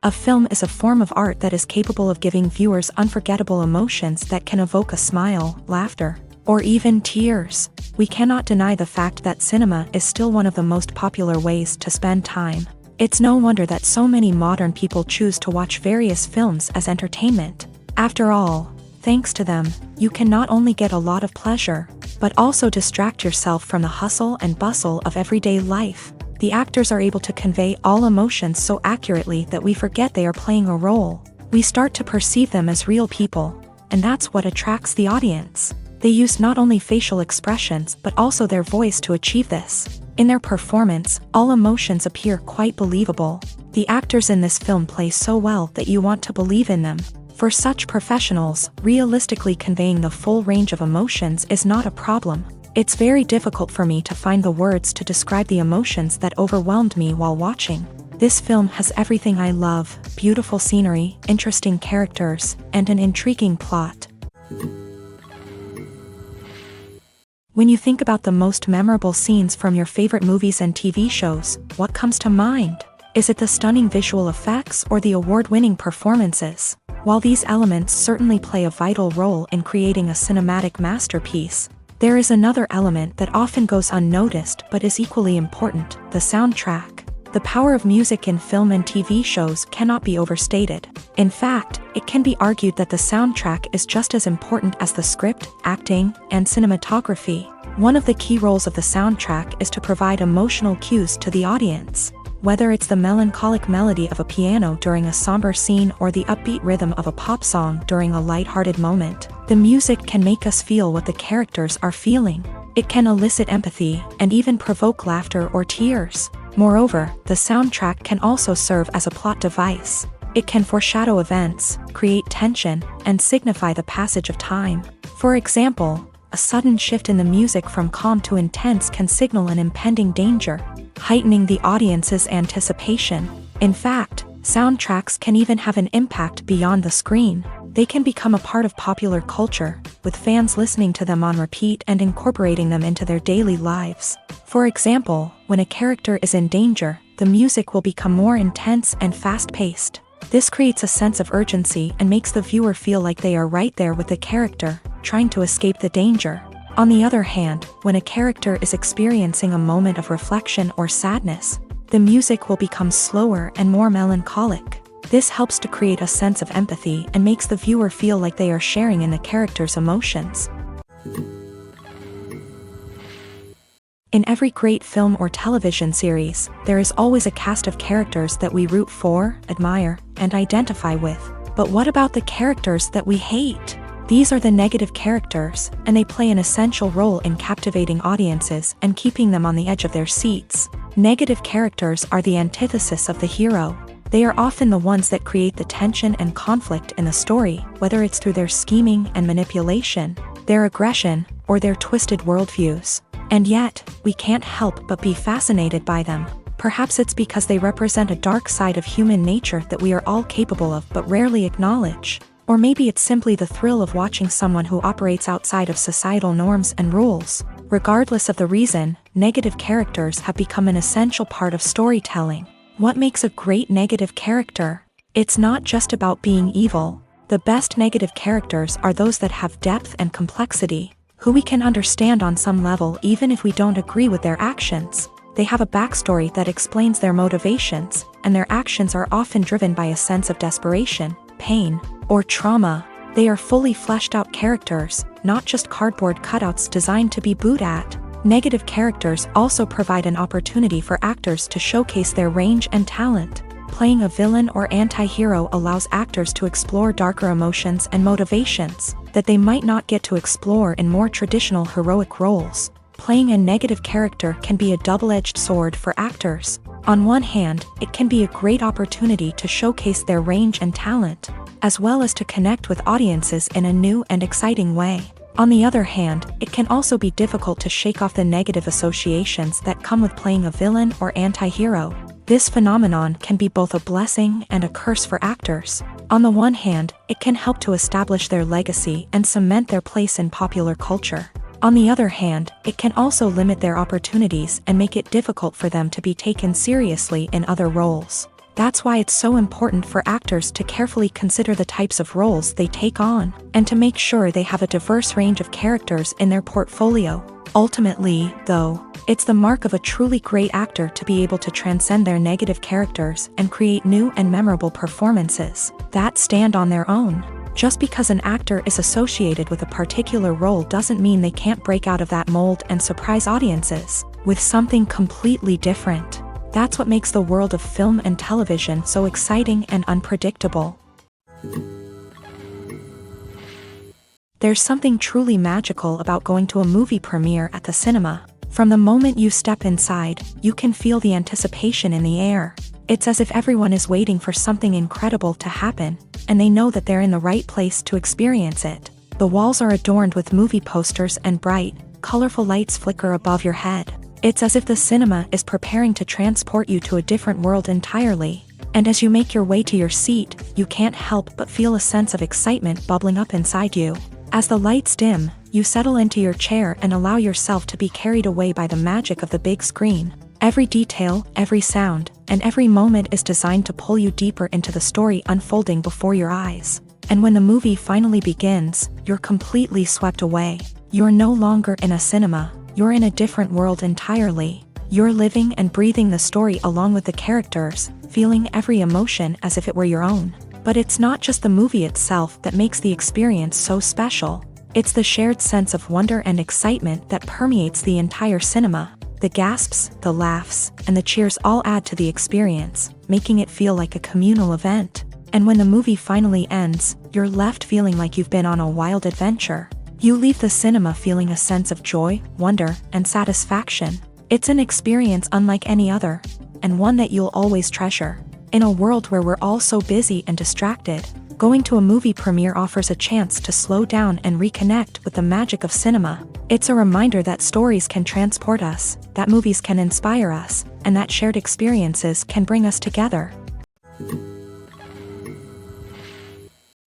A film is a form of art that is capable of giving viewers unforgettable emotions that can evoke a smile, laughter, or even tears. We cannot deny the fact that cinema is still one of the most popular ways to spend time. It's no wonder that so many modern people choose to watch various films as entertainment. After all, thanks to them, you can not only get a lot of pleasure, but also distract yourself from the hustle and bustle of everyday life. The actors are able to convey all emotions so accurately that we forget they are playing a role. We start to perceive them as real people, and that's what attracts the audience. They use not only facial expressions but also their voice to achieve this. In their performance, all emotions appear quite believable. The actors in this film play so well that you want to believe in them. For such professionals, realistically conveying the full range of emotions is not a problem. It's very difficult for me to find the words to describe the emotions that overwhelmed me while watching. This film has everything I love: beautiful scenery, interesting characters, and an intriguing plot. When you think about the most memorable scenes from your favorite movies and TV shows, what comes to mind? Is it the stunning visual effects or the award-winning performances? While these elements certainly play a vital role in creating a cinematic masterpiece, there is another element that often goes unnoticed but is equally important: the soundtrack. The power of music in film and TV shows cannot be overstated. In fact, it can be argued that the soundtrack is just as important as the script, acting, and cinematography. One of the key roles of the soundtrack is to provide emotional cues to the audience. Whether it's the melancholic melody of a piano during a somber scene or the upbeat rhythm of a pop song during a lighthearted moment, the music can make us feel what the characters are feeling. It can elicit empathy and even provoke laughter or tears. Moreover, the soundtrack can also serve as a plot device. It can foreshadow events, create tension, and signify the passage of time. For example, a sudden shift in the music from calm to intense can signal an impending danger, heightening the audience's anticipation. In fact, soundtracks can even have an impact beyond the screen. They can become a part of popular culture, with fans listening to them on repeat and incorporating them into their daily lives. For example, when a character is in danger, the music will become more intense and fast-paced. This creates a sense of urgency and makes the viewer feel like they are right there with the character, trying to escape the danger. On the other hand, when a character is experiencing a moment of reflection or sadness, the music will become slower and more melancholic. This helps to create a sense of empathy and makes the viewer feel like they are sharing in the character's emotions. In every great film or television series, there is always a cast of characters that we root for, admire, and identify with. But what about the characters that we hate? These are the negative characters, and they play an essential role in captivating audiences and keeping them on the edge of their seats. Negative characters are the antithesis of the hero. They are often the ones that create the tension and conflict in the story, whether it's through their scheming and manipulation, their aggression, or their twisted worldviews. And yet, we can't help but be fascinated by them. Perhaps it's because they represent a dark side of human nature that we are all capable of but rarely acknowledge. Or maybe it's simply the thrill of watching someone who operates outside of societal norms and rules. Regardless of the reason, negative characters have become an essential part of storytelling. What makes a great negative character? It's not just about being evil. The best negative characters are those that have depth and complexity, who we can understand on some level even if we don't agree with their actions. They have a backstory that explains their motivations, and their actions are often driven by a sense of desperation, pain, or trauma. They are fully fleshed out characters, not just cardboard cutouts designed to be booed at. Negative characters also provide an opportunity for actors to showcase their range and talent. Playing a villain or anti-hero allows actors to explore darker emotions and motivations that they might not get to explore in more traditional heroic roles. Playing a negative character can be a double-edged sword for actors. On one hand, it can be a great opportunity to showcase their range and talent, as well as to connect with audiences in a new and exciting way. On the other hand, it can also be difficult to shake off the negative associations that come with playing a villain or anti-hero. This phenomenon can be both a blessing and a curse for actors. On the one hand, it can help to establish their legacy and cement their place in popular culture. On the other hand, it can also limit their opportunities and make it difficult for them to be taken seriously in other roles. That's why it's so important for actors to carefully consider the types of roles they take on, and to make sure they have a diverse range of characters in their portfolio. Ultimately, though, it's the mark of a truly great actor to be able to transcend their negative characters and create new and memorable performances that stand on their own. Just because an actor is associated with a particular role doesn't mean they can't break out of that mold and surprise audiences with something completely different. That's what makes the world of film and television so exciting and unpredictable. There's something truly magical about going to a movie premiere at the cinema. From the moment you step inside, you can feel the anticipation in the air. It's as if everyone is waiting for something incredible to happen, and they know that they're in the right place to experience it. The walls are adorned with movie posters and bright, colorful lights flicker above your head. It's as if the cinema is preparing to transport you to a different world entirely. And as you make your way to your seat, you can't help but feel a sense of excitement bubbling up inside you. As the lights dim, you settle into your chair and allow yourself to be carried away by the magic of the big screen. Every detail, every sound, and every moment is designed to pull you deeper into the story unfolding before your eyes. And when the movie finally begins, you're completely swept away. You're no longer in a cinema, you're in a different world entirely. You're living and breathing the story along with the characters, feeling every emotion as if it were your own. But it's not just the movie itself that makes the experience so special. It's the shared sense of wonder and excitement that permeates the entire cinema. The gasps, the laughs, and the cheers all add to the experience, making it feel like a communal event. And when the movie finally ends, you're left feeling like you've been on a wild adventure. You leave the cinema feeling a sense of joy, wonder, and satisfaction. It's an experience unlike any other, and one that you'll always treasure. In a world where we're all so busy and distracted, going to a movie premiere offers a chance to slow down and reconnect with the magic of cinema. It's a reminder that stories can transport us, that movies can inspire us, and that shared experiences can bring us together.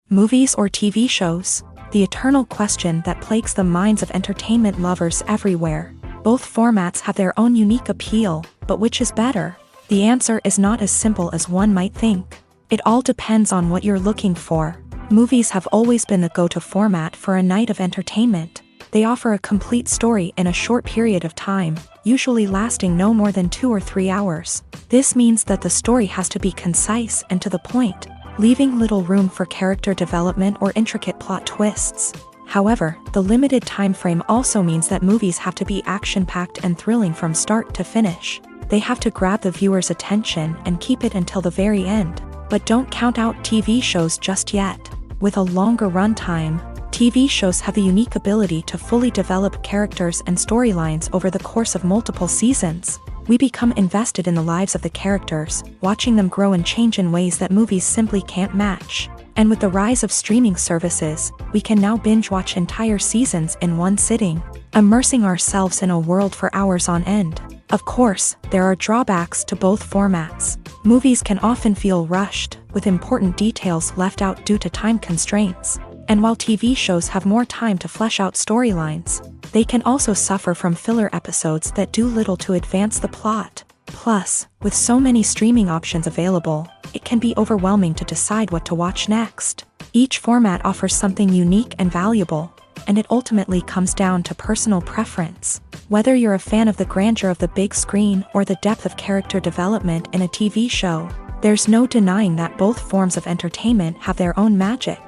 Movies or TV shows? The eternal question that plagues the minds of entertainment lovers everywhere. Both formats have their own unique appeal, but which is better? The answer is not as simple as one might think. It all depends on what you're looking for. Movies have always been the go-to format for a night of entertainment. They offer a complete story in a short period of time, usually lasting no more than 2 or 3 hours. This means that the story has to be concise and to the point, leaving little room for character development or intricate plot twists. However, the limited time frame also means that movies have to be action-packed and thrilling from start to finish. They have to grab the viewer's attention and keep it until the very end. But don't count out TV shows just yet. With a longer runtime, TV shows have the unique ability to fully develop characters and storylines over the course of multiple seasons. We become invested in the lives of the characters, watching them grow and change in ways that movies simply can't match. And with the rise of streaming services, we can now binge-watch entire seasons in one sitting, immersing ourselves in a world for hours on end. Of course, there are drawbacks to both formats. Movies can often feel rushed, with important details left out due to time constraints. And while TV shows have more time to flesh out storylines, they can also suffer from filler episodes that do little to advance the plot. Plus, with so many streaming options available, it can be overwhelming to decide what to watch next. Each format offers something unique and valuable, and it ultimately comes down to personal preference. Whether you're a fan of the grandeur of the big screen or the depth of character development in a TV show, there's no denying that both forms of entertainment have their own magic.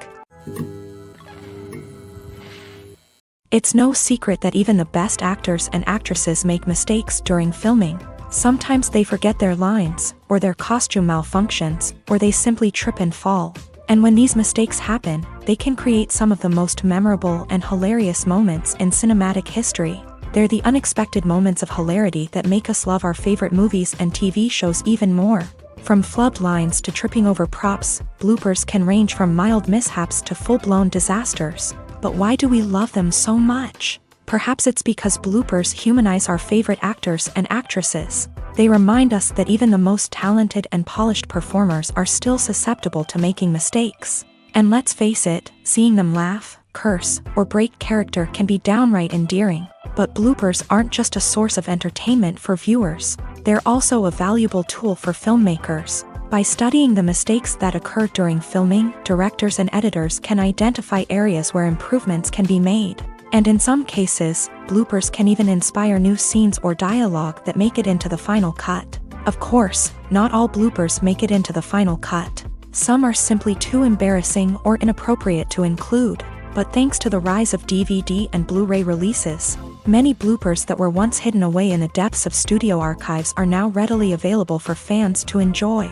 It's no secret that even the best actors and actresses make mistakes during filming. Sometimes they forget their lines, or their costume malfunctions, or they simply trip and fall. And when these mistakes happen, they can create some of the most memorable and hilarious moments in cinematic history. They're the unexpected moments of hilarity that make us love our favorite movies and TV shows even more. From flubbed lines to tripping over props, bloopers can range from mild mishaps to full-blown disasters. But why do we love them so much? Perhaps it's because bloopers humanize our favorite actors and actresses. They remind us that even the most talented and polished performers are still susceptible to making mistakes. And let's face it, seeing them laugh, curse, or break character can be downright endearing. But bloopers aren't just a source of entertainment for viewers. They're also a valuable tool for filmmakers. By studying the mistakes that occur during filming, directors and editors can identify areas where improvements can be made. And in some cases, bloopers can even inspire new scenes or dialogue that make it into the final cut. Of course, not all bloopers make it into the final cut. Some are simply too embarrassing or inappropriate to include. But thanks to the rise of DVD and Blu-ray releases, many bloopers that were once hidden away in the depths of studio archives are now readily available for fans to enjoy.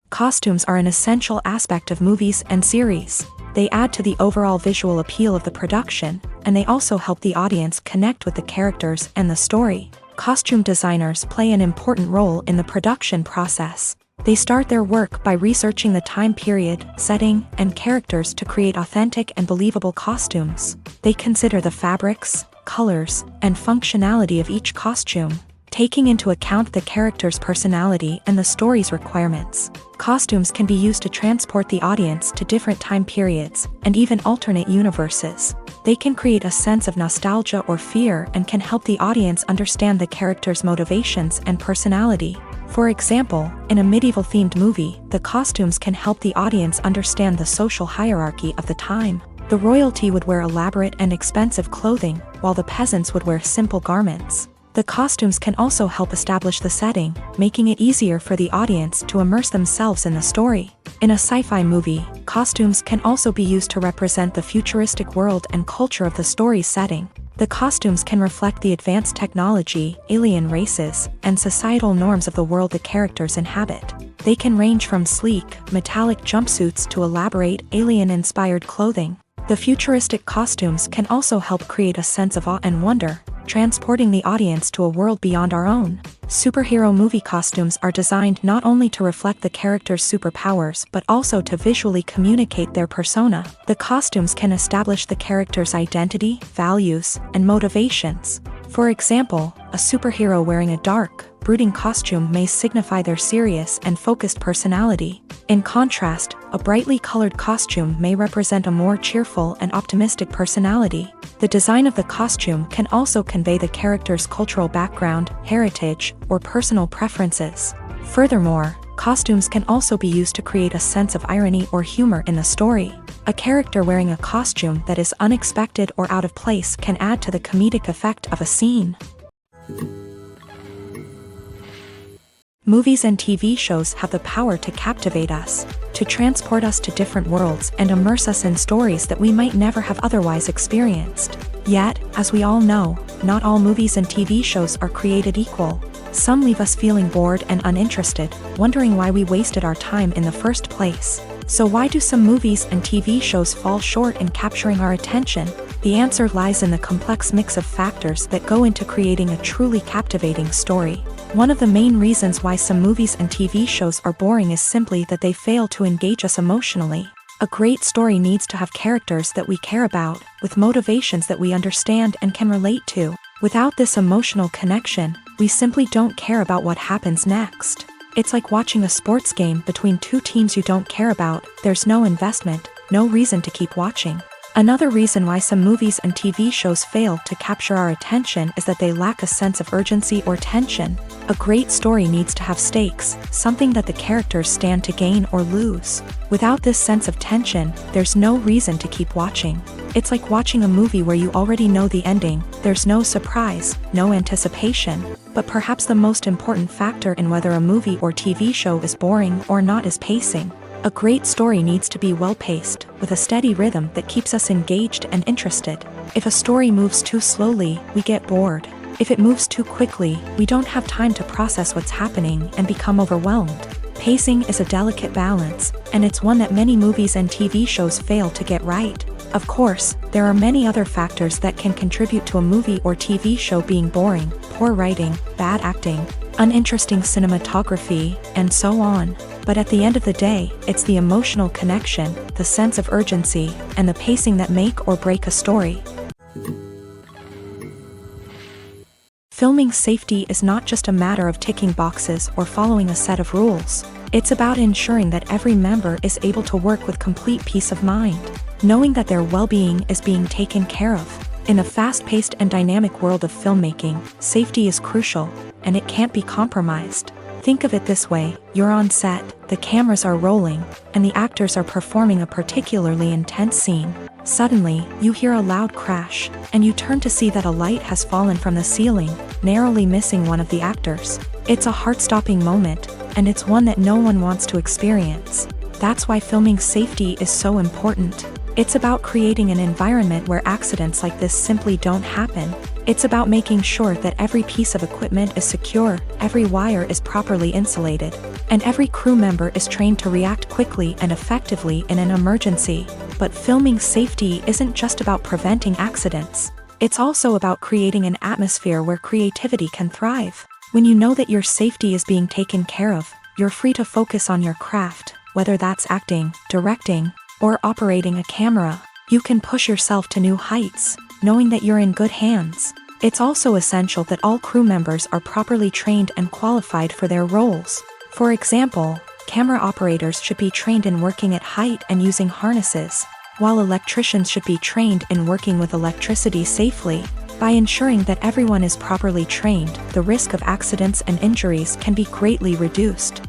Costumes are an essential aspect of movies and series. They add to the overall visual appeal of the production, and they also help the audience connect with the characters and the story. Costume designers play an important role in the production process. They start their work by researching the time period, setting, and characters to create authentic and believable costumes. They consider the fabrics, colors, and functionality of each costume, taking into account the character's personality and the story's requirements. Costumes can be used to transport the audience to different time periods and even alternate universes. They can create a sense of nostalgia or fear and can help the audience understand the character's motivations and personality. For example, in a medieval-themed movie, the costumes can help the audience understand the social hierarchy of the time. The royalty would wear elaborate and expensive clothing, while the peasants would wear simple garments. The costumes can also help establish the setting, making it easier for the audience to immerse themselves in the story. In a sci-fi movie, costumes can also be used to represent the futuristic world and culture of the story's setting. The costumes can reflect the advanced technology, alien races, and societal norms of the world the characters inhabit. They can range from sleek, metallic jumpsuits to elaborate, alien-inspired clothing. The futuristic costumes can also help create a sense of awe and wonder, transporting the audience to a world beyond our own. Superhero movie costumes are designed not only to reflect the character's superpowers but also to visually communicate their persona. The costumes can establish the character's identity, values, and motivations. For example, a superhero wearing a dark, brooding costume may signify their serious and focused personality. In contrast, a brightly colored costume may represent a more cheerful and optimistic personality. The design of the costume can also convey the character's cultural background, heritage, or personal preferences. Furthermore, costumes can also be used to create a sense of irony or humor in the story. A character wearing a costume that is unexpected or out of place can add to the comedic effect of a scene. Movies and TV shows have the power to captivate us, to transport us to different worlds and immerse us in stories that we might never have otherwise experienced. Yet, as we all know, not all movies and TV shows are created equal. Some leave us feeling bored and uninterested, wondering why we wasted our time in the first place. So why do some movies and TV shows fall short in capturing our attention? The answer lies in the complex mix of factors that go into creating a truly captivating story. One of the main reasons why some movies and TV shows are boring is simply that they fail to engage us emotionally. A great story needs to have characters that we care about, with motivations that we understand and can relate to. Without this emotional connection, we simply don't care about what happens next. It's like watching a sports game between two teams you don't care about. There's no investment, no reason to keep watching. Another reason why some movies and TV shows fail to capture our attention is that they lack a sense of urgency or tension. A great story needs to have stakes, something that the characters stand to gain or lose. Without this sense of tension, there's no reason to keep watching. It's like watching a movie where you already know the ending. There's no surprise, no anticipation. But perhaps the most important factor in whether a movie or TV show is boring or not is pacing. A great story needs to be well-paced, with a steady rhythm that keeps us engaged and interested. If a story moves too slowly, we get bored. If it moves too quickly, we don't have time to process what's happening and become overwhelmed. Pacing is a delicate balance, and it's one that many movies and TV shows fail to get right. Of course, there are many other factors that can contribute to a movie or TV show being boring: poor writing, bad acting, uninteresting cinematography, and so on. But at the end of the day, it's the emotional connection, the sense of urgency, and the pacing that make or break a story. Filming safety is not just a matter of ticking boxes or following a set of rules. It's about ensuring that every member is able to work with complete peace of mind, knowing that their well-being is being taken care of. In the fast-paced and dynamic world of filmmaking, safety is crucial, and it can't be compromised. Think of it this way: you're on set, the cameras are rolling, and the actors are performing a particularly intense scene. Suddenly, you hear a loud crash, and you turn to see that a light has fallen from the ceiling, narrowly missing one of the actors. It's a heart-stopping moment, and it's one that no one wants to experience. That's why filming safety is so important. It's about creating an environment where accidents like this simply don't happen. It's about making sure that every piece of equipment is secure, every wire is properly insulated, and every crew member is trained to react quickly and effectively in an emergency. But filming safety isn't just about preventing accidents. It's also about creating an atmosphere where creativity can thrive. When you know that your safety is being taken care of, you're free to focus on your craft, whether that's acting, directing, or operating a camera. You can push yourself to new heights, knowing that you're in good hands. It's also essential that all crew members are properly trained and qualified for their roles. For example, camera operators should be trained in working at height and using harnesses, while electricians should be trained in working with electricity safely. By ensuring that everyone is properly trained, the risk of accidents and injuries can be greatly reduced.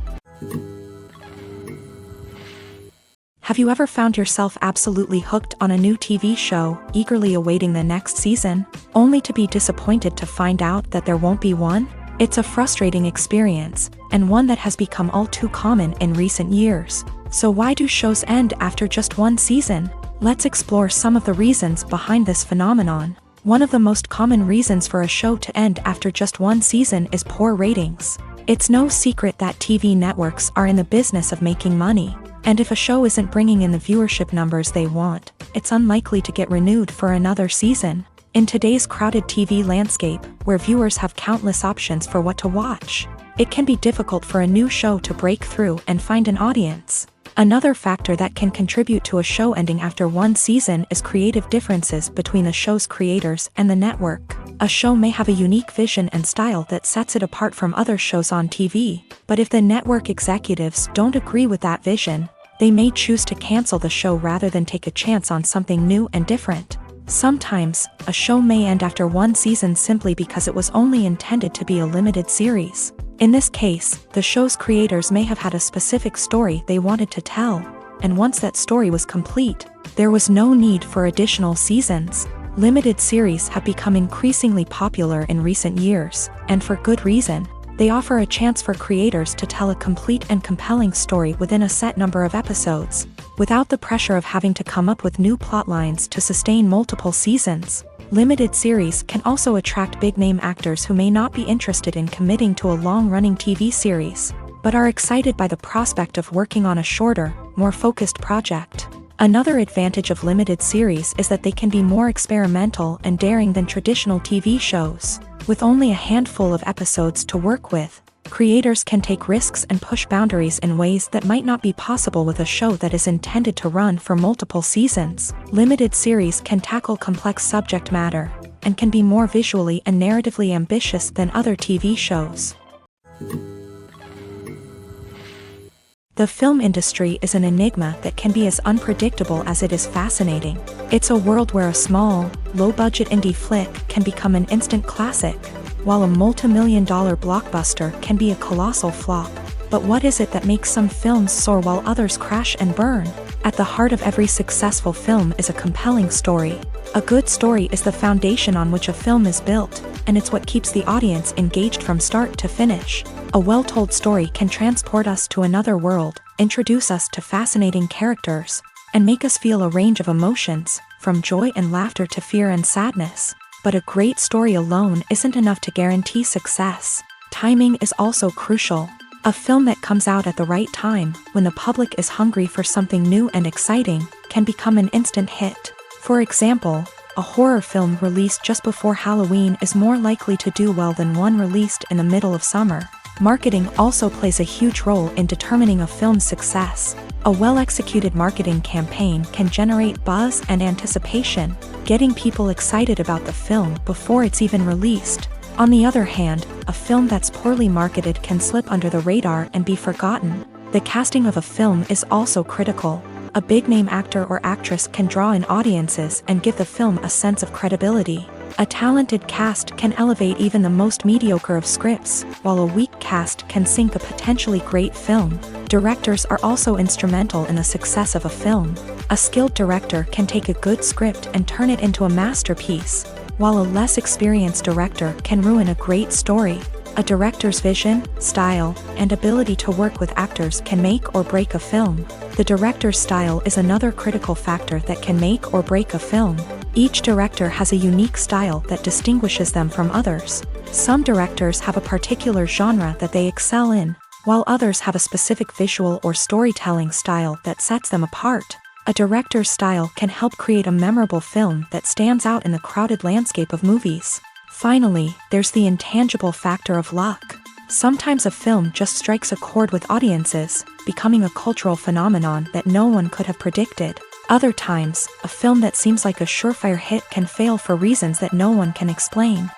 Have you ever found yourself absolutely hooked on a new TV show, eagerly awaiting the next season, only to be disappointed to find out that there won't be one? It's a frustrating experience, and one that has become all too common in recent years. So why do shows end after just one season? Let's explore some of the reasons behind this phenomenon. One of the most common reasons for a show to end after just one season is poor ratings. It's no secret that TV networks are in the business of making money. And if a show isn't bringing in the viewership numbers they want, it's unlikely to get renewed for another season. In today's crowded TV landscape, where viewers have countless options for what to watch, it can be difficult for a new show to break through and find an audience. Another factor that can contribute to a show ending after one season is creative differences between the show's creators and the network. A show may have a unique vision and style that sets it apart from other shows on TV, but if the network executives don't agree with that vision, they may choose to cancel the show rather than take a chance on something new and different. Sometimes, a show may end after one season simply because it was only intended to be a limited series. In this case, the show's creators may have had a specific story they wanted to tell, and once that story was complete, there was no need for additional seasons. Limited series have become increasingly popular in recent years, and for good reason. They offer a chance for creators to tell a complete and compelling story within a set number of episodes, without the pressure of having to come up with new plot lines to sustain multiple seasons. Limited series can also attract big-name actors who may not be interested in committing to a long-running TV series, but are excited by the prospect of working on a shorter, more focused project. Another advantage of limited series is that they can be more experimental and daring than traditional TV shows. With only a handful of episodes to work with, creators can take risks and push boundaries in ways that might not be possible with a show that is intended to run for multiple seasons. Limited series can tackle complex subject matter, and can be more visually and narratively ambitious than other TV shows. The film industry is an enigma that can be as unpredictable as it is fascinating. It's a world where a small, low-budget indie flick can become an instant classic, while a multi-million-dollar blockbuster can be a colossal flop. But what is it that makes some films soar while others crash and burn? At the heart of every successful film is a compelling story. A good story is the foundation on which a film is built, and it's what keeps the audience engaged from start to finish. A well-told story can transport us to another world, introduce us to fascinating characters, and make us feel a range of emotions, from joy and laughter to fear and sadness. But a great story alone isn't enough to guarantee success. Timing is also crucial. A film that comes out at the right time, when the public is hungry for something new and exciting, can become an instant hit. For example, a horror film released just before Halloween is more likely to do well than one released in the middle of summer. Marketing also plays a huge role in determining a film's success. A well-executed marketing campaign can generate buzz and anticipation, getting people excited about the film before it's even released. On the other hand, a film that's poorly marketed can slip under the radar and be forgotten. The casting of a film is also critical. A big-name actor or actress can draw in audiences and give the film a sense of credibility. A talented cast can elevate even the most mediocre of scripts, while a weak cast can sink a potentially great film. Directors are also instrumental in the success of a film. A skilled director can take a good script and turn it into a masterpiece, while a less experienced director can ruin a great story. A director's vision, style, and ability to work with actors can make or break a film. The director's style is another critical factor that can make or break a film. Each director has a unique style that distinguishes them from others. Some directors have a particular genre that they excel in, while others have a specific visual or storytelling style that sets them apart. A director's style can help create a memorable film that stands out in the crowded landscape of movies. Finally, there's the intangible factor of luck. Sometimes a film just strikes a chord with audiences, becoming a cultural phenomenon that no one could have predicted. Other times, a film that seems like a surefire hit can fail for reasons that no one can explain.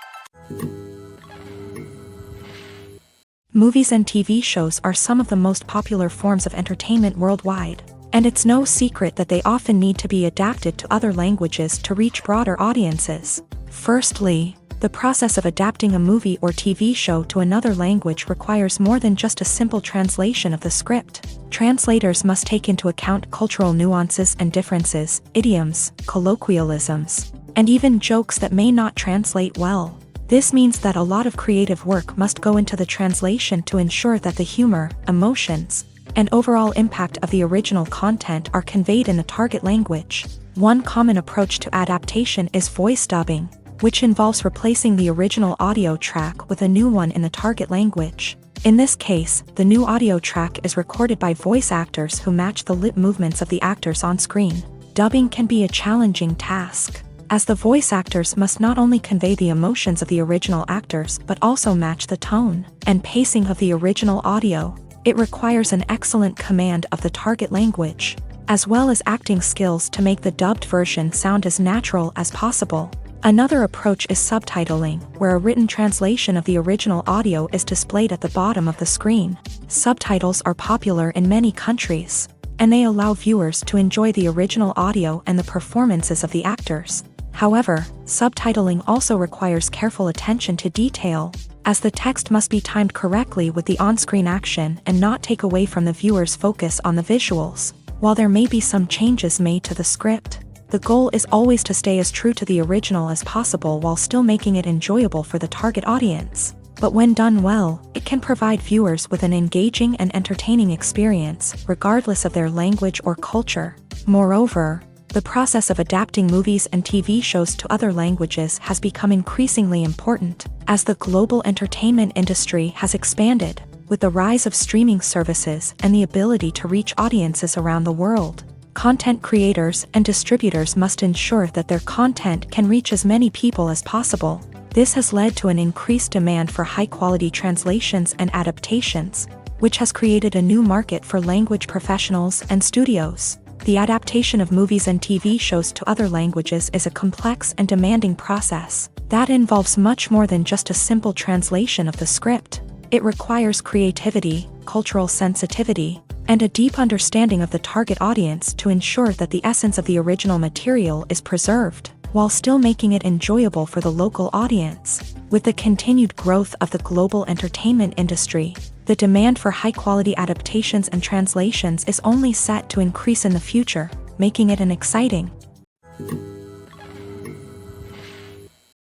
Movies and TV shows are some of the most popular forms of entertainment worldwide, and it's no secret that they often need to be adapted to other languages to reach broader audiences. Firstly, the process of adapting a movie or TV show to another language requires more than just a simple translation of the script. Translators must take into account cultural nuances and differences, idioms, colloquialisms, and even jokes that may not translate well. This means that a lot of creative work must go into the translation to ensure that the humor, emotions, and overall impact of the original content are conveyed in the target language. One common approach to adaptation is voice dubbing, which involves replacing the original audio track with a new one in the target language. In this case, the new audio track is recorded by voice actors who match the lip movements of the actors on screen. Dubbing can be a challenging task, as the voice actors must not only convey the emotions of the original actors but also match the tone and pacing of the original audio. It requires an excellent command of the target language, as well as acting skills to make the dubbed version sound as natural as possible. Another approach is subtitling, where a written translation of the original audio is displayed at the bottom of the screen. Subtitles are popular in many countries, and they allow viewers to enjoy the original audio and the performances of the actors. However, subtitling also requires careful attention to detail, as the text must be timed correctly with the on-screen action and not take away from the viewer's focus on the visuals. While there may be some changes made to the script, the goal is always to stay as true to the original as possible while still making it enjoyable for the target audience. But when done well, it can provide viewers with an engaging and entertaining experience, regardless of their language or culture. Moreover, the process of adapting movies and TV shows to other languages has become increasingly important, as the global entertainment industry has expanded, with the rise of streaming services and the ability to reach audiences around the world. Content creators and distributors must ensure that their content can reach as many people as possible. This has led to an increased demand for high-quality translations and adaptations, which has created a new market for language professionals and studios. The adaptation of movies and TV shows to other languages is a complex and demanding process that involves much more than just a simple translation of the script. It requires creativity, cultural sensitivity, and a deep understanding of the target audience to ensure that the essence of the original material is preserved, while still making it enjoyable for the local audience. With the continued growth of the global entertainment industry, the demand for high-quality adaptations and translations is only set to increase in the future, making it an exciting.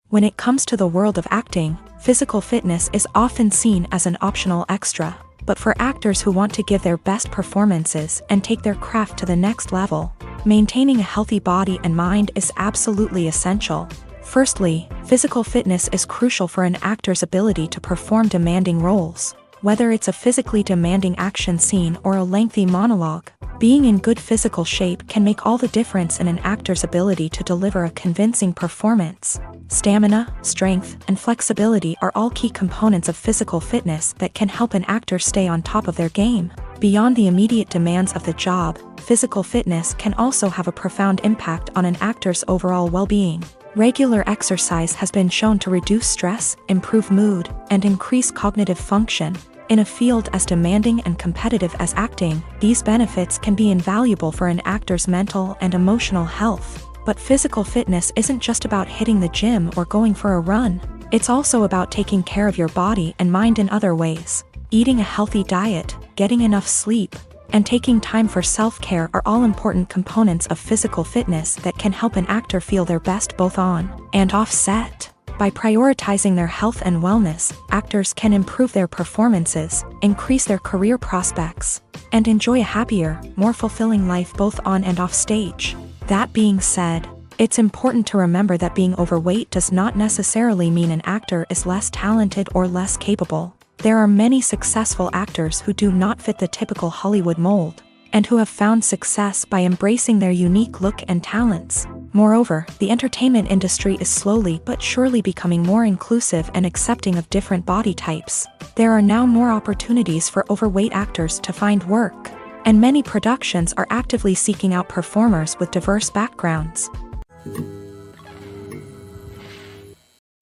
When it comes to the world of acting, physical fitness is often seen as an optional extra. But for actors who want to give their best performances and take their craft to the next level, maintaining a healthy body and mind is absolutely essential. Firstly, physical fitness is crucial for an actor's ability to perform demanding roles. Whether it's a physically demanding action scene or a lengthy monologue, being in good physical shape can make all the difference in an actor's ability to deliver a convincing performance. Stamina, strength, and flexibility are all key components of physical fitness that can help an actor stay on top of their game. Beyond the immediate demands of the job, physical fitness can also have a profound impact on an actor's overall well-being. Regular exercise has been shown to reduce stress, improve mood, and increase cognitive function. In a field as demanding and competitive as acting, these benefits can be invaluable for an actor's mental and emotional health. But physical fitness isn't just about hitting the gym or going for a run. It's also about taking care of your body and mind in other ways. Eating a healthy diet, getting enough sleep, and taking time for self-care are all important components of physical fitness that can help an actor feel their best both on and off set. By prioritizing their health and wellness, actors can improve their performances, increase their career prospects, and enjoy a happier, more fulfilling life both on and off stage. That being said, it's important to remember that being overweight does not necessarily mean an actor is less talented or less capable. There are many successful actors who do not fit the typical Hollywood mold, and who have found success by embracing their unique look and talents. Moreover, the entertainment industry is slowly but surely becoming more inclusive and accepting of different body types. There are now more opportunities for overweight actors to find work, and many productions are actively seeking out performers with diverse backgrounds.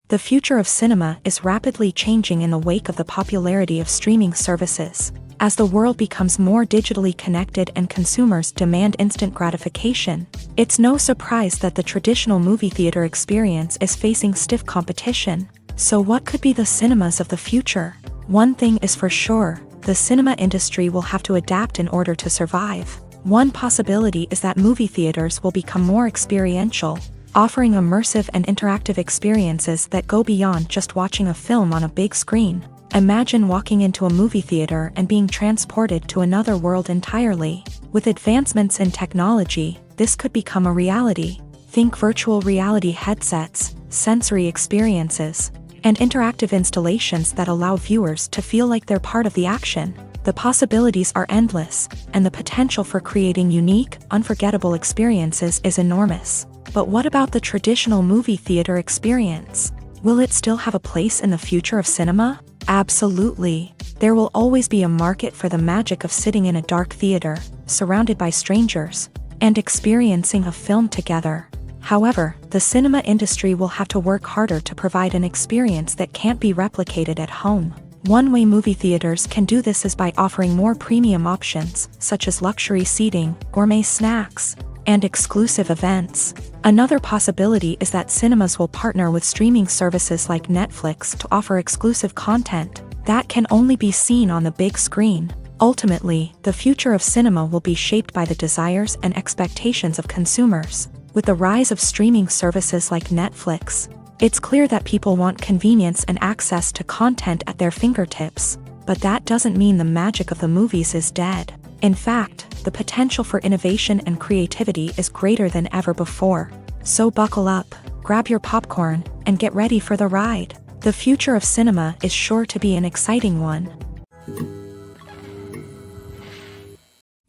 The future of cinema is rapidly changing in the wake of the popularity of streaming services. As the world becomes more digitally connected and consumers demand instant gratification, it's no surprise that the traditional movie theater experience is facing stiff competition. So what could be the cinemas of the future? One thing is for sure, the cinema industry will have to adapt in order to survive. One possibility is that movie theaters will become more experiential, offering immersive and interactive experiences that go beyond just watching a film on a big screen. Imagine walking into a movie theater and being transported to another world entirely. With advancements in technology, this could become a reality. Think virtual reality headsets, sensory experiences, and interactive installations that allow viewers to feel like they're part of the action. The possibilities are endless, and the potential for creating unique, unforgettable experiences is enormous. But what about the traditional movie theater experience? Will it still have a place in the future of cinema? Absolutely. There will always be a market for the magic of sitting in a dark theater, surrounded by strangers, and experiencing a film together. However, the cinema industry will have to work harder to provide an experience that can't be replicated at home. One way movie theaters can do this is by offering more premium options, such as luxury seating, gourmet snacks, and exclusive events. Another possibility is that cinemas will partner with streaming services like Netflix to offer exclusive content that can only be seen on the big screen. Ultimately, the future of cinema will be shaped by the desires and expectations of consumers. With the rise of streaming services like Netflix, it's clear that people want convenience and access to content at their fingertips. But that doesn't mean the magic of the movies is dead. In fact, the potential for innovation and creativity is greater than ever before. So buckle up, grab your popcorn, and get ready for the ride. The future of cinema is sure to be an exciting one.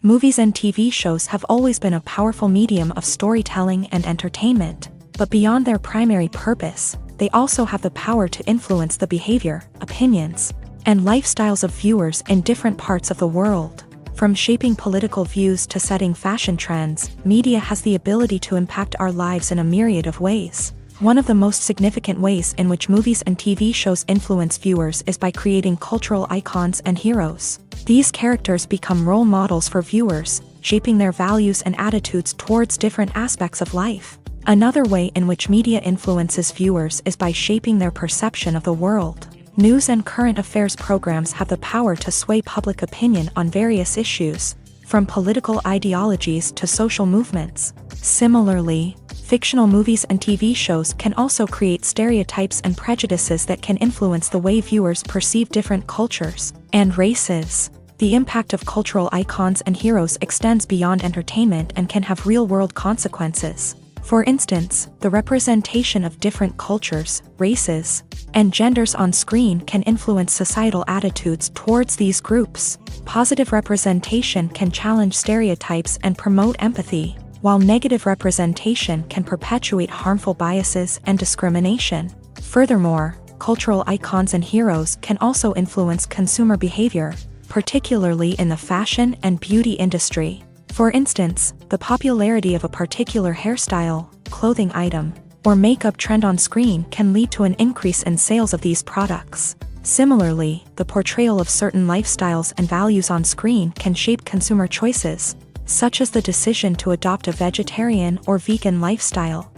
Movies and TV shows have always been a powerful medium of storytelling and entertainment. But beyond their primary purpose, they also have the power to influence the behavior, opinions, and lifestyles of viewers in different parts of the world. From shaping political views to setting fashion trends, media has the ability to impact our lives in a myriad of ways. One of the most significant ways in which movies and TV shows influence viewers is by creating cultural icons and heroes. These characters become role models for viewers, shaping their values and attitudes towards different aspects of life. Another way in which media influences viewers is by shaping their perception of the world. News and current affairs programs have the power to sway public opinion on various issues, from political ideologies to social movements. Similarly, fictional movies and TV shows can also create stereotypes and prejudices that can influence the way viewers perceive different cultures and races. The impact of cultural icons and heroes extends beyond entertainment and can have real-world consequences. For instance, the representation of different cultures, races, and genders on screen can influence societal attitudes towards these groups. Positive representation can challenge stereotypes and promote empathy, while negative representation can perpetuate harmful biases and discrimination. Furthermore, cultural icons and heroes can also influence consumer behavior, particularly in the fashion and beauty industry. For instance, the popularity of a particular hairstyle, clothing item, or makeup trend on screen can lead to an increase in sales of these products. Similarly, the portrayal of certain lifestyles and values on screen can shape consumer choices, such as the decision to adopt a vegetarian or vegan lifestyle.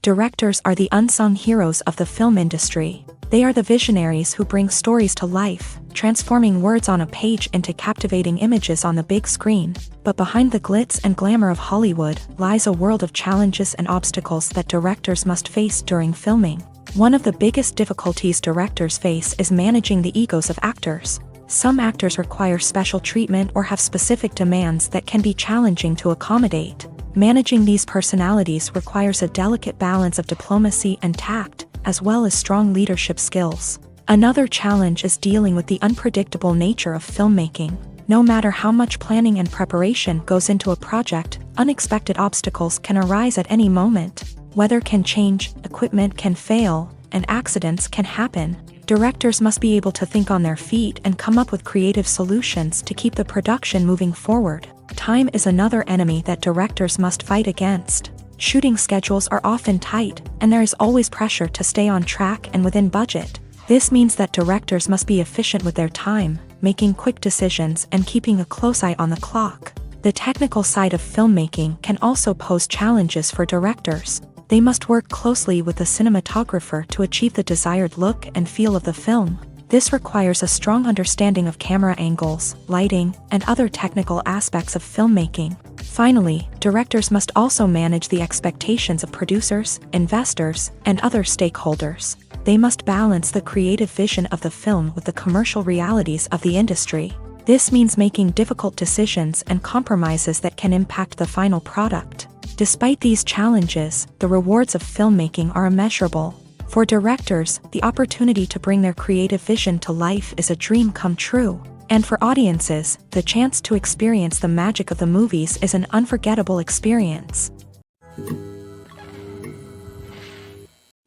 Directors are the unsung heroes of the film industry. They are the visionaries who bring stories to life, transforming words on a page into captivating images on the big screen. But behind the glitz and glamour of Hollywood lies a world of challenges and obstacles that directors must face during filming. One of the biggest difficulties directors face is managing the egos of actors. Some actors require special treatment or have specific demands that can be challenging to accommodate. Managing these personalities requires a delicate balance of diplomacy and tact, as well as strong leadership skills. Another challenge is dealing with the unpredictable nature of filmmaking. No matter how much planning and preparation goes into a project, unexpected obstacles can arise at any moment. Weather can change, equipment can fail, and accidents can happen. Directors must be able to think on their feet and come up with creative solutions to keep the production moving forward. Time is another enemy that directors must fight against. Shooting schedules are often tight, and there is always pressure to stay on track and within budget. This means that directors must be efficient with their time, making quick decisions and keeping a close eye on the clock. The technical side of filmmaking can also pose challenges for directors. They must work closely with the cinematographer to achieve the desired look and feel of the film. This requires a strong understanding of camera angles, lighting, and other technical aspects of filmmaking. Finally, directors must also manage the expectations of producers, investors, and other stakeholders. They must balance the creative vision of the film with the commercial realities of the industry. This means making difficult decisions and compromises that can impact the final product. Despite these challenges, the rewards of filmmaking are immeasurable. For directors, the opportunity to bring their creative vision to life is a dream come true. And for audiences, the chance to experience the magic of the movies is an unforgettable experience.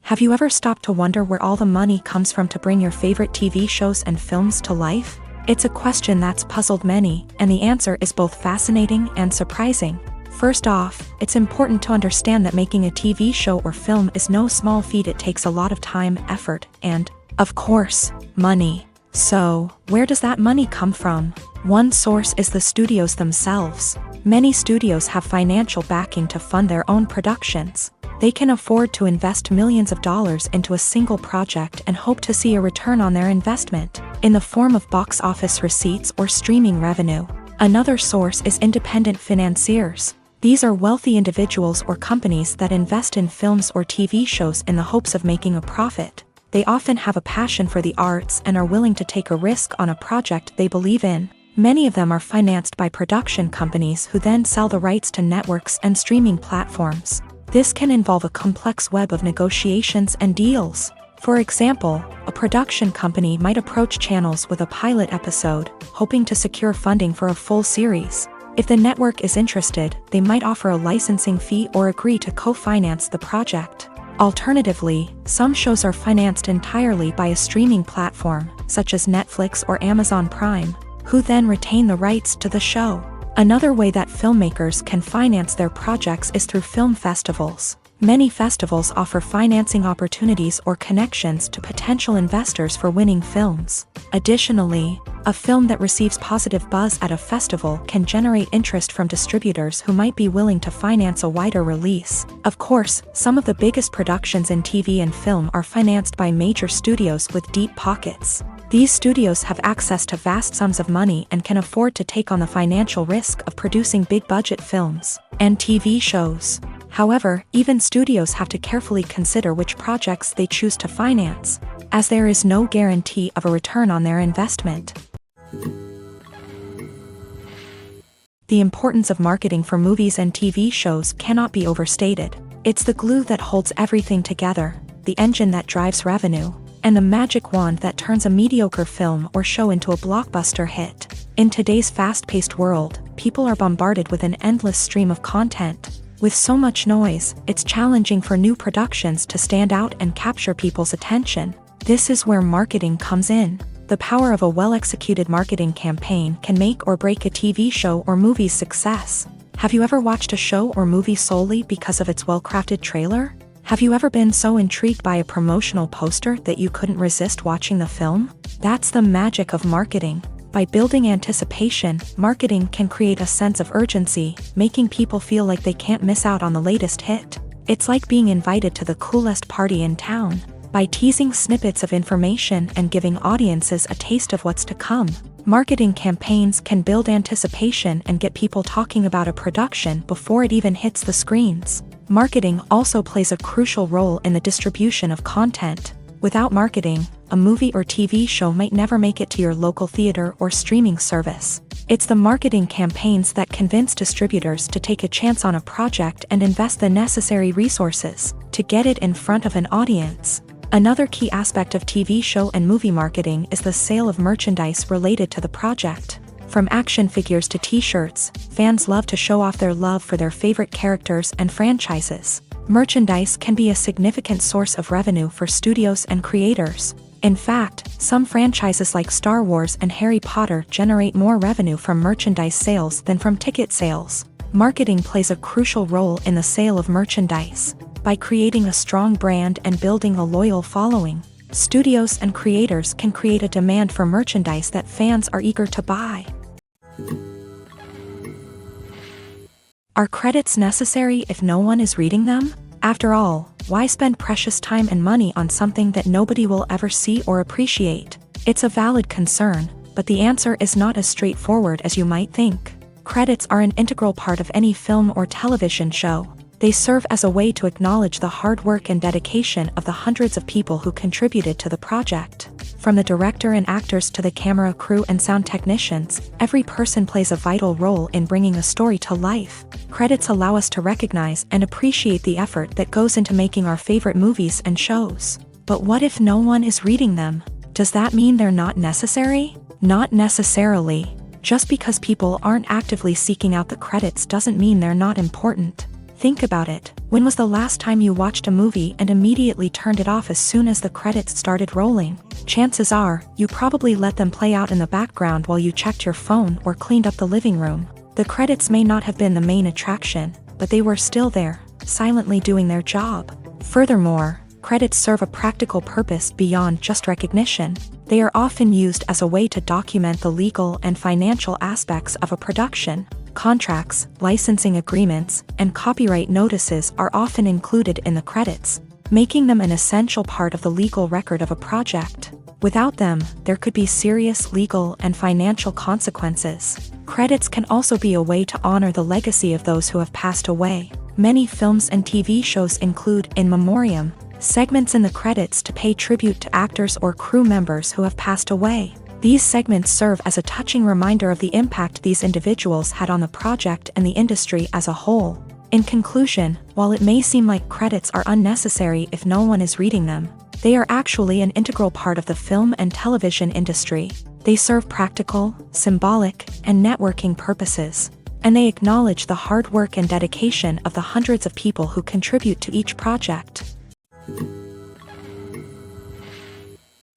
Have you ever stopped to wonder where all the money comes from to bring your favorite TV shows and films to life? It's a question that's puzzled many, and the answer is both fascinating and surprising. First off, it's important to understand that making a TV show or film is no small feat. It takes a lot of time, effort, and, of course, money. So, where does that money come from? One source is the studios themselves. Many studios have financial backing to fund their own productions. They can afford to invest millions of dollars into a single project and hope to see a return on their investment, in the form of box office receipts or streaming revenue. Another source is independent financiers. These are wealthy individuals or companies that invest in films or TV shows in the hopes of making a profit. They often have a passion for the arts and are willing to take a risk on a project they believe in. Many of them are financed by production companies who then sell the rights to networks and streaming platforms. This can involve a complex web of negotiations and deals. For example, a production company might approach channels with a pilot episode, hoping to secure funding for a full series. If the network is interested, they might offer a licensing fee or agree to co-finance the project. Alternatively, some shows are financed entirely by a streaming platform, such as Netflix or Amazon Prime, who then retain the rights to the show. Another way that filmmakers can finance their projects is through film festivals. Many festivals offer financing opportunities or connections to potential investors for winning films. Additionally, a film that receives positive buzz at a festival can generate interest from distributors who might be willing to finance a wider release. Of course, some of the biggest productions in TV and film are financed by major studios with deep pockets. These studios have access to vast sums of money and can afford to take on the financial risk of producing big-budget films and TV shows. However, even studios have to carefully consider which projects they choose to finance, as there is no guarantee of a return on their investment. The importance of marketing for movies and TV shows cannot be overstated. It's the glue that holds everything together, the engine that drives revenue, and the magic wand that turns a mediocre film or show into a blockbuster hit. In today's fast-paced world, people are bombarded with an endless stream of content. With so much noise, it's challenging for new productions to stand out and capture people's attention. This is where marketing comes in. The power of a well-executed marketing campaign can make or break a TV show or movie's success. Have you ever watched a show or movie solely because of its well-crafted trailer? Have you ever been so intrigued by a promotional poster that you couldn't resist watching the film? That's the magic of marketing. By building anticipation, marketing can create a sense of urgency, making people feel like they can't miss out on the latest hit. It's like being invited to the coolest party in town. By teasing snippets of information and giving audiences a taste of what's to come, marketing campaigns can build anticipation and get people talking about a production before it even hits the screens. Marketing also plays a crucial role in the distribution of content. Without marketing, a movie or TV show might never make it to your local theater or streaming service. It's the marketing campaigns that convince distributors to take a chance on a project and invest the necessary resources to get it in front of an audience. Another key aspect of TV show and movie marketing is the sale of merchandise related to the project. From action figures to t-shirts, fans love to show off their love for their favorite characters and franchises. Merchandise can be a significant source of revenue for studios and creators. In fact, some franchises like Star Wars and Harry Potter generate more revenue from merchandise sales than from ticket sales. Marketing plays a crucial role in the sale of merchandise. By creating a strong brand and building a loyal following, studios and creators can create a demand for merchandise that fans are eager to buy. Are credits necessary if no one is reading them? After all, why spend precious time and money on something that nobody will ever see or appreciate? It's a valid concern, but the answer is not as straightforward as you might think. Credits are an integral part of any film or television show. They serve as a way to acknowledge the hard work and dedication of the hundreds of people who contributed to the project. From the director and actors to the camera crew and sound technicians, every person plays a vital role in bringing a story to life. Credits allow us to recognize and appreciate the effort that goes into making our favorite movies and shows. But what if no one is reading them? Does that mean they're not necessary? Not necessarily. Just because people aren't actively seeking out the credits doesn't mean they're not important. Think about it. When was the last time you watched a movie and immediately turned it off as soon as the credits started rolling? Chances are, you probably let them play out in the background while you checked your phone or cleaned up the living room. The credits may not have been the main attraction, but they were still there, silently doing their job. Furthermore, credits serve a practical purpose beyond just recognition. They are often used as a way to document the legal and financial aspects of a production. Contracts, licensing agreements, and copyright notices are often included in the credits, making them an essential part of the legal record of a project. Without them, there could be serious legal and financial consequences. Credits can also be a way to honor the legacy of those who have passed away. Many films and TV shows include in memoriam segments in the credits to pay tribute to actors or crew members who have passed away. These segments serve as a touching reminder of the impact these individuals had on the project and the industry as a whole. In conclusion, while it may seem like credits are unnecessary if no one is reading them, they are actually an integral part of the film and television industry. They serve practical, symbolic, and networking purposes, and they acknowledge the hard work and dedication of the hundreds of people who contribute to each project.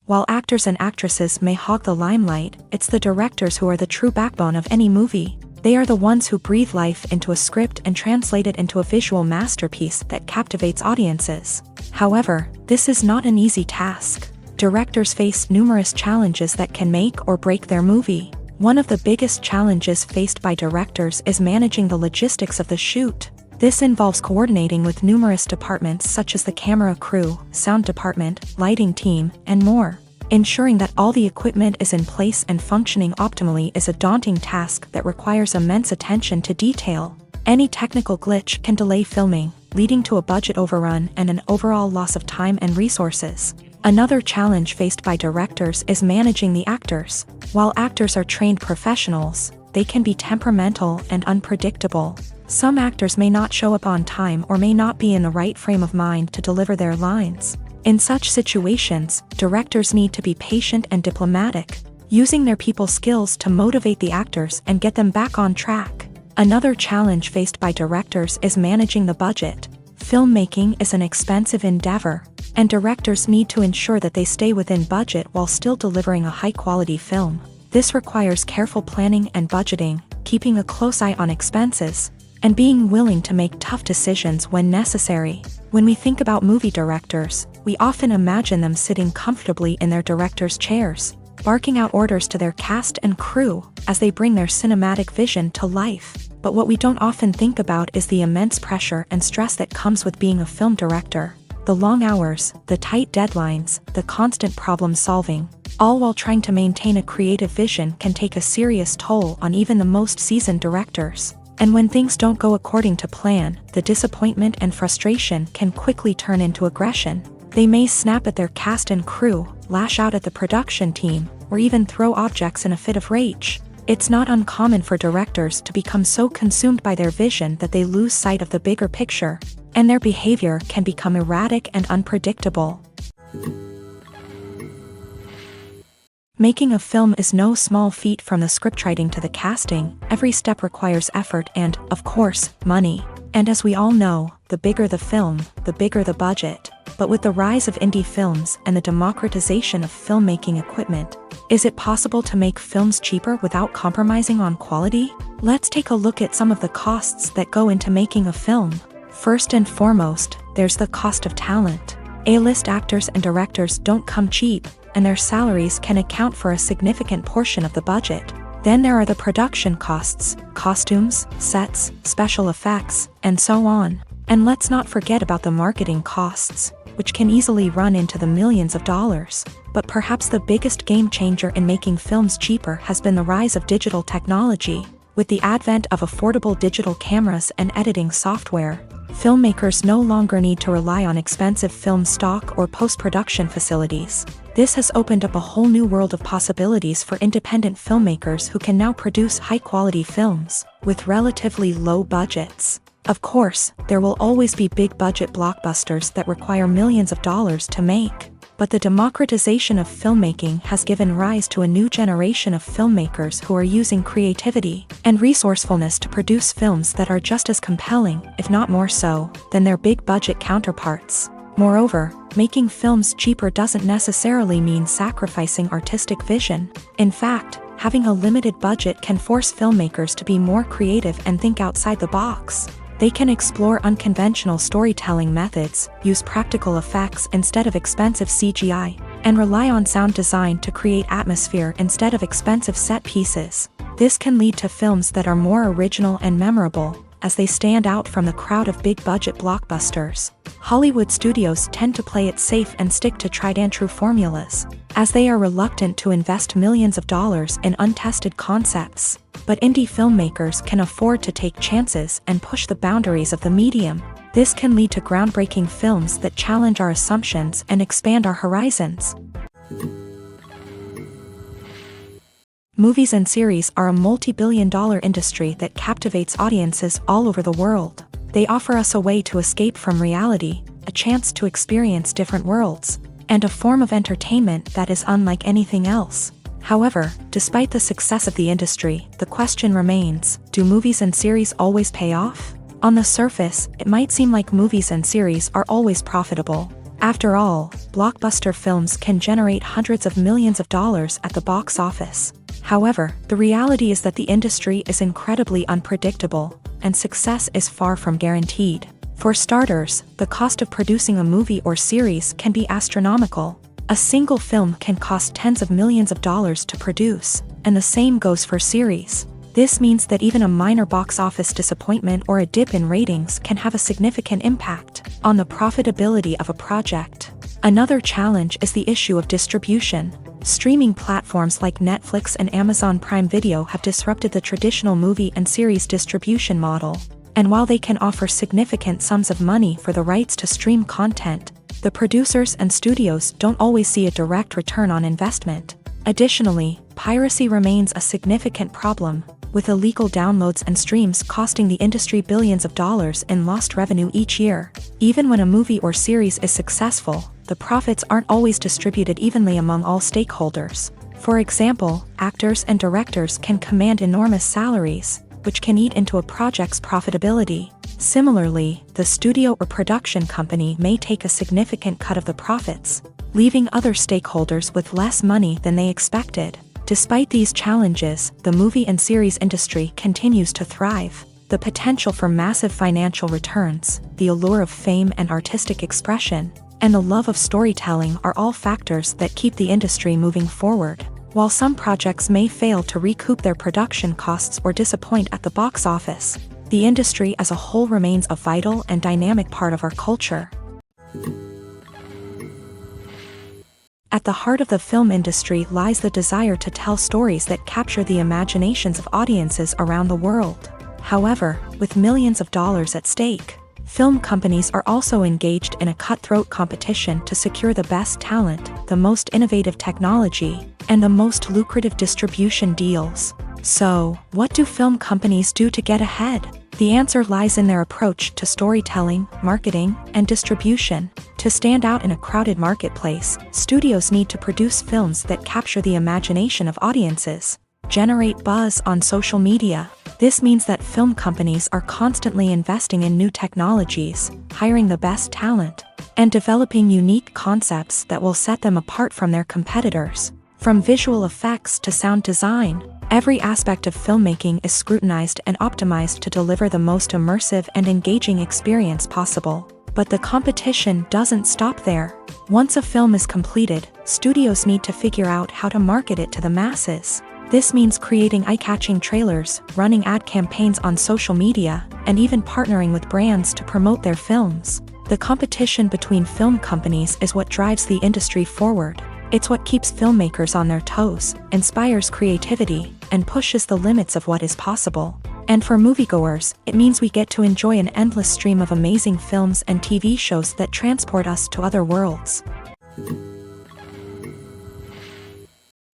While actors and actresses may hog the limelight, it's the directors who are the true backbone of any movie. They are the ones who breathe life into a script and translate it into a visual masterpiece that captivates audiences. However, this is not an easy task. Directors face numerous challenges that can make or break their movie. One of the biggest challenges faced by directors is managing the logistics of the shoot. This involves coordinating with numerous departments such as the camera crew, sound department, lighting team, and more. Ensuring that all the equipment is in place and functioning optimally is a daunting task that requires immense attention to detail. Any technical glitch can delay filming, leading to a budget overrun and an overall loss of time and resources. Another challenge faced by directors is managing the actors. While actors are trained professionals, they can be temperamental and unpredictable. Some actors may not show up on time or may not be in the right frame of mind to deliver their lines. In such situations, directors need to be patient and diplomatic, using their people skills to motivate the actors and get them back on track. Another challenge faced by directors is managing the budget. Filmmaking is an expensive endeavor, and directors need to ensure that they stay within budget while still delivering a high-quality film. This requires careful planning and budgeting, keeping a close eye on expenses, and being willing to make tough decisions when necessary. When we think about movie directors, we often imagine them sitting comfortably in their director's chairs, barking out orders to their cast and crew as they bring their cinematic vision to life. But what we don't often think about is the immense pressure and stress that comes with being a film director. The long hours, the tight deadlines, the constant problem solving, all while trying to maintain a creative vision can take a serious toll on even the most seasoned directors. And when things don't go according to plan, the disappointment and frustration can quickly turn into aggression. They may snap at their cast and crew, lash out at the production team, or even throw objects in a fit of rage. It's not uncommon for directors to become so consumed by their vision that they lose sight of the bigger picture, and their behavior can become erratic and unpredictable. Making a film is no small feat. From the scriptwriting to the casting, every step requires effort and, of course, money. And as we all know, the bigger the film, the bigger the budget. But with the rise of indie films and the democratization of filmmaking equipment, is it possible to make films cheaper without compromising on quality? Let's take a look at some of the costs that go into making a film. First and foremost, there's the cost of talent. A-list actors and directors don't come cheap, and their salaries can account for a significant portion of the budget. Then there are the production costs, costumes, sets, special effects, and so on. And let's not forget about the marketing costs, which can easily run into the millions of dollars. But perhaps the biggest game changer in making films cheaper has been the rise of digital technology. With the advent of affordable digital cameras and editing software, filmmakers no longer need to rely on expensive film stock or post-production facilities. This has opened up a whole new world of possibilities for independent filmmakers who can now produce high-quality films with relatively low budgets. Of course, there will always be big-budget blockbusters that require millions of dollars to make. But the democratization of filmmaking has given rise to a new generation of filmmakers who are using creativity and resourcefulness to produce films that are just as compelling, if not more so, than their big-budget counterparts. Moreover, making films cheaper doesn't necessarily mean sacrificing artistic vision. In fact, having a limited budget can force filmmakers to be more creative and think outside the box. They can explore unconventional storytelling methods, use practical effects instead of expensive CGI, and rely on sound design to create atmosphere instead of expensive set pieces. This can lead to films that are more original and memorable, as they stand out from the crowd of big-budget blockbusters. Hollywood studios tend to play it safe and stick to tried-and-true formulas, as they are reluctant to invest millions of dollars in untested concepts. But indie filmmakers can afford to take chances and push the boundaries of the medium. This can lead to groundbreaking films that challenge our assumptions and expand our horizons. Movies and series are a multi-billion-dollar industry that captivates audiences all over the world. They offer us a way to escape from reality, a chance to experience different worlds, and a form of entertainment that is unlike anything else. However, despite the success of the industry, the question remains, do movies and series always pay off? On the surface, it might seem like movies and series are always profitable. After all, blockbuster films can generate hundreds of millions of dollars at the box office. However, the reality is that the industry is incredibly unpredictable, and success is far from guaranteed. For starters, the cost of producing a movie or series can be astronomical. A single film can cost tens of millions of dollars to produce, and the same goes for series. This means that even a minor box office disappointment or a dip in ratings can have a significant impact on the profitability of a project. Another challenge is the issue of distribution. Streaming platforms like Netflix and Amazon Prime Video have disrupted the traditional movie and series distribution model. And while they can offer significant sums of money for the rights to stream content, the producers and studios don't always see a direct return on investment. Additionally, piracy remains a significant problem, with illegal downloads and streams costing the industry billions of dollars in lost revenue each year. Even when a movie or series is successful, the profits aren't always distributed evenly among all stakeholders. For example, actors and directors can command enormous salaries, which can eat into a project's profitability. Similarly, the studio or production company may take a significant cut of the profits, leaving other stakeholders with less money than they expected. Despite these challenges, the movie and series industry continues to thrive. The potential for massive financial returns, the allure of fame and artistic expression, and the love of storytelling are all factors that keep the industry moving forward. While some projects may fail to recoup their production costs or disappoint at the box office, the industry as a whole remains a vital and dynamic part of our culture. At the heart of the film industry lies the desire to tell stories that capture the imaginations of audiences around the world. However, with millions of dollars at stake, film companies are also engaged in a cutthroat competition to secure the best talent, the most innovative technology, and the most lucrative distribution deals. So, what do film companies do to get ahead? The answer lies in their approach to storytelling, marketing, and distribution. To stand out in a crowded marketplace, studios need to produce films that capture the imagination of audiences, generate buzz on social media. This means that film companies are constantly investing in new technologies, hiring the best talent, and developing unique concepts that will set them apart from their competitors. From visual effects to sound design, every aspect of filmmaking is scrutinized and optimized to deliver the most immersive and engaging experience possible. But the competition doesn't stop there. Once a film is completed, studios need to figure out how to market it to the masses. This means creating eye-catching trailers, running ad campaigns on social media, and even partnering with brands to promote their films. The competition between film companies is what drives the industry forward. It's what keeps filmmakers on their toes, inspires creativity, and pushes the limits of what is possible. And for moviegoers, it means we get to enjoy an endless stream of amazing films and TV shows that transport us to other worlds.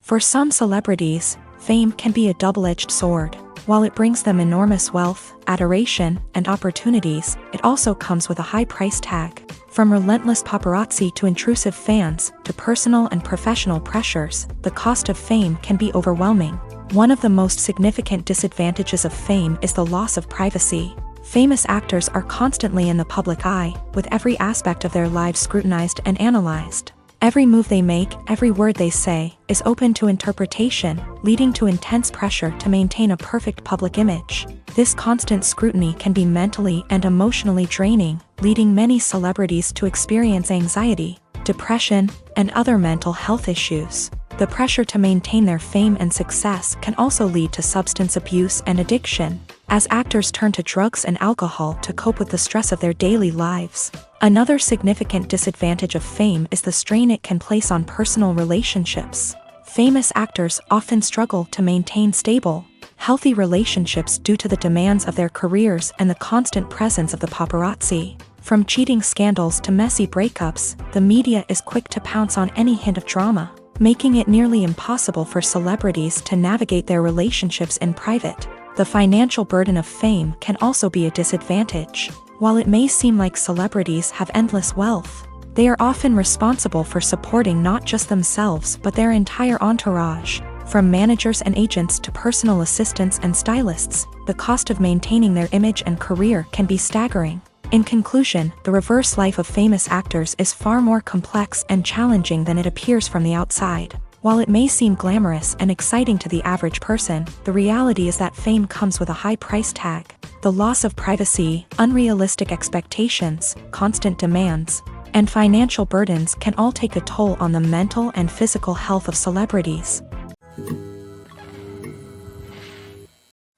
For some celebrities, fame can be a double-edged sword. While it brings them enormous wealth, adoration, and opportunities, it also comes with a high price tag. From relentless paparazzi to intrusive fans, to personal and professional pressures, the cost of fame can be overwhelming. One of the most significant disadvantages of fame is the loss of privacy. Famous actors are constantly in the public eye, with every aspect of their lives scrutinized and analyzed. Every move they make, every word they say, is open to interpretation, leading to intense pressure to maintain a perfect public image. This constant scrutiny can be mentally and emotionally draining, leading many celebrities to experience anxiety, depression, and other mental health issues. The pressure to maintain their fame and success can also lead to substance abuse and addiction, as actors turn to drugs and alcohol to cope with the stress of their daily lives. Another significant disadvantage of fame is the strain it can place on personal relationships. Famous actors often struggle to maintain stable, healthy relationships due to the demands of their careers and the constant presence of the paparazzi. From cheating scandals to messy breakups, the media is quick to pounce on any hint of drama, making it nearly impossible for celebrities to navigate their relationships in private. The financial burden of fame can also be a disadvantage. While it may seem like celebrities have endless wealth, they are often responsible for supporting not just themselves but their entire entourage. From managers and agents to personal assistants and stylists, the cost of maintaining their image and career can be staggering. In conclusion, the reverse life of famous actors is far more complex and challenging than it appears from the outside. While it may seem glamorous and exciting to the average person, the reality is that fame comes with a high price tag. The loss of privacy, unrealistic expectations, constant demands, and financial burdens can all take a toll on the mental and physical health of celebrities.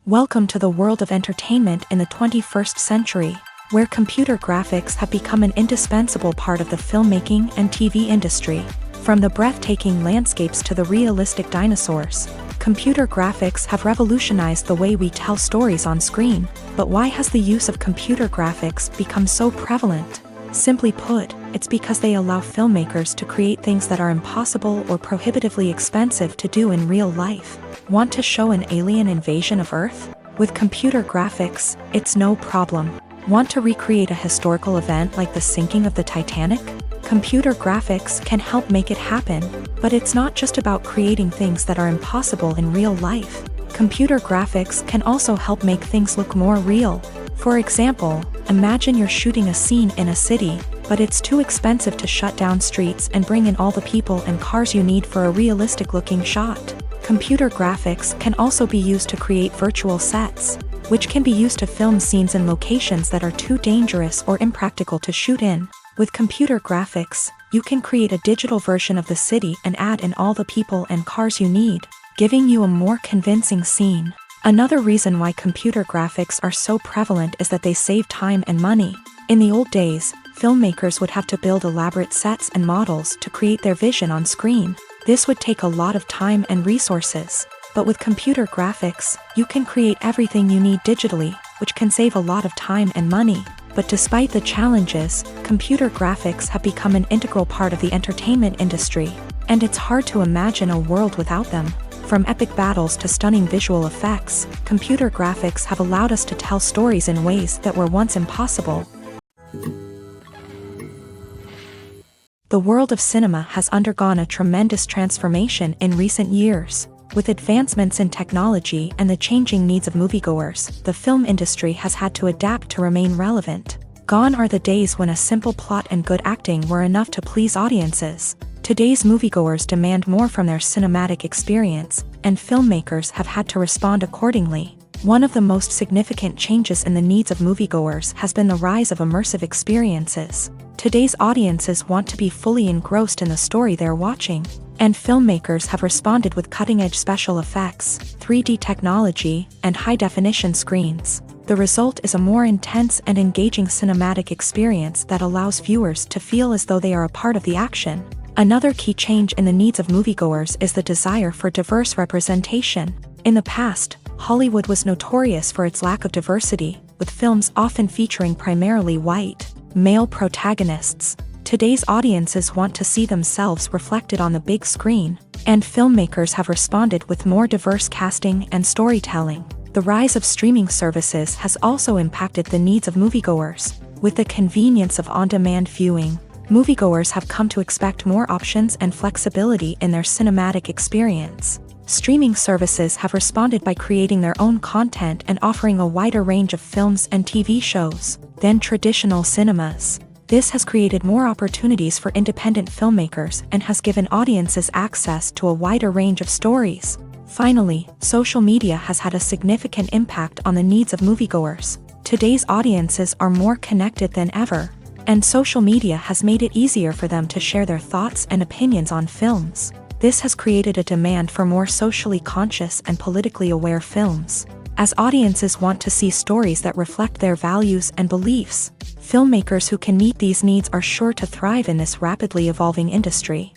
Welcome to the world of entertainment in the 21st century, where computer graphics have become an indispensable part of the filmmaking and TV industry. From the breathtaking landscapes to the realistic dinosaurs, computer graphics have revolutionized the way we tell stories on screen. But why has the use of computer graphics become so prevalent? Simply put, it's because they allow filmmakers to create things that are impossible or prohibitively expensive to do in real life. Want to show an alien invasion of Earth? With computer graphics, it's no problem. Want to recreate a historical event like the sinking of the Titanic? Computer graphics can help make it happen, but it's not just about creating things that are impossible in real life. Computer graphics can also help make things look more real. For example, imagine you're shooting a scene in a city, but it's too expensive to shut down streets and bring in all the people and cars you need for a realistic-looking shot. Computer graphics can also be used to create virtual sets. which can be used to film scenes in locations that are too dangerous or impractical to shoot in. With computer graphics, you can create a digital version of the city and add in all the people and cars you need, giving you a more convincing scene. Another reason why computer graphics are so prevalent is that they save time and money. In the old days, filmmakers would have to build elaborate sets and models to create their vision on screen. This would take a lot of time and resources. But with computer graphics, you can create everything you need digitally, which can save a lot of time and money. But despite the challenges, computer graphics have become an integral part of the entertainment industry, and it's hard to imagine a world without them. From epic battles to stunning visual effects, computer graphics have allowed us to tell stories in ways that were once impossible. The world of cinema has undergone a tremendous transformation in recent years. With advancements in technology and the changing needs of moviegoers, the film industry has had to adapt to remain relevant. Gone are the days when a simple plot and good acting were enough to please audiences. Today's moviegoers demand more from their cinematic experience, and filmmakers have had to respond accordingly. One of the most significant changes in the needs of moviegoers has been the rise of immersive experiences. Today's audiences want to be fully engrossed in the story they're watching, and filmmakers have responded with cutting-edge special effects, 3D technology, and high-definition screens. The result is a more intense and engaging cinematic experience that allows viewers to feel as though they are a part of the action. Another key change in the needs of moviegoers is the desire for diverse representation. In the past, Hollywood was notorious for its lack of diversity, with films often featuring primarily white, male protagonists. Today's audiences want to see themselves reflected on the big screen, and filmmakers have responded with more diverse casting and storytelling. The rise of streaming services has also impacted the needs of moviegoers. With the convenience of on-demand viewing, moviegoers have come to expect more options and flexibility in their cinematic experience. Streaming services have responded by creating their own content and offering a wider range of films and TV shows than traditional cinemas. This has created more opportunities for independent filmmakers and has given audiences access to a wider range of stories. Finally, social media has had a significant impact on the needs of moviegoers. Today's audiences are more connected than ever, and social media has made it easier for them to share their thoughts and opinions on films. This has created a demand for more socially conscious and politically aware films. As audiences want to see stories that reflect their values and beliefs, filmmakers who can meet these needs are sure to thrive in this rapidly evolving industry.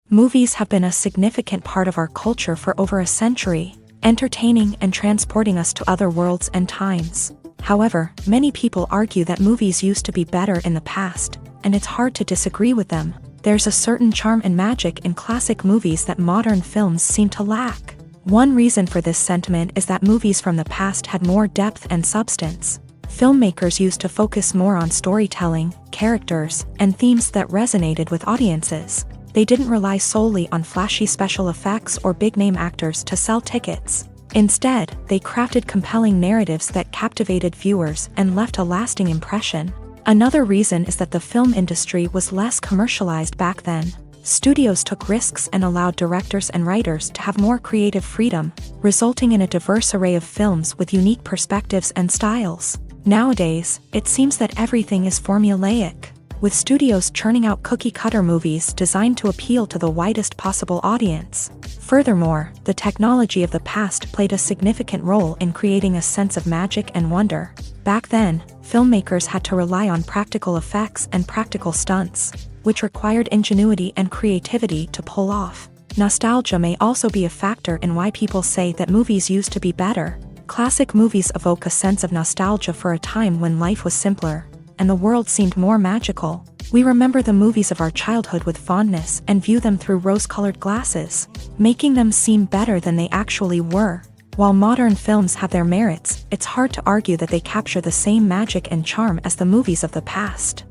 Movies have been a significant part of our culture for over a century, entertaining and transporting us to other worlds and times. However, many people argue that movies used to be better in the past, and it's hard to disagree with them. There's a certain charm and magic in classic movies that modern films seem to lack. One reason for this sentiment is that movies from the past had more depth and substance. Filmmakers used to focus more on storytelling, characters, and themes that resonated with audiences. They didn't rely solely on flashy special effects or big-name actors to sell tickets. Instead, they crafted compelling narratives that captivated viewers and left a lasting impression. Another reason is that the film industry was less commercialized back then. Studios took risks and allowed directors and writers to have more creative freedom, resulting in a diverse array of films with unique perspectives and styles. Nowadays, it seems that everything is formulaic, with studios churning out cookie-cutter movies designed to appeal to the widest possible audience. Furthermore, the technology of the past played a significant role in creating a sense of magic and wonder. Back then, filmmakers had to rely on practical effects and practical stunts, which required ingenuity and creativity to pull off. Nostalgia may also be a factor in why people say that movies used to be better. Classic movies evoke a sense of nostalgia for a time when life was simpler, and the world seemed more magical. We remember the movies of our childhood with fondness and view them through rose-colored glasses, making them seem better than they actually were. While modern films have their merits, it's hard to argue that they capture the same magic and charm as the movies of the past.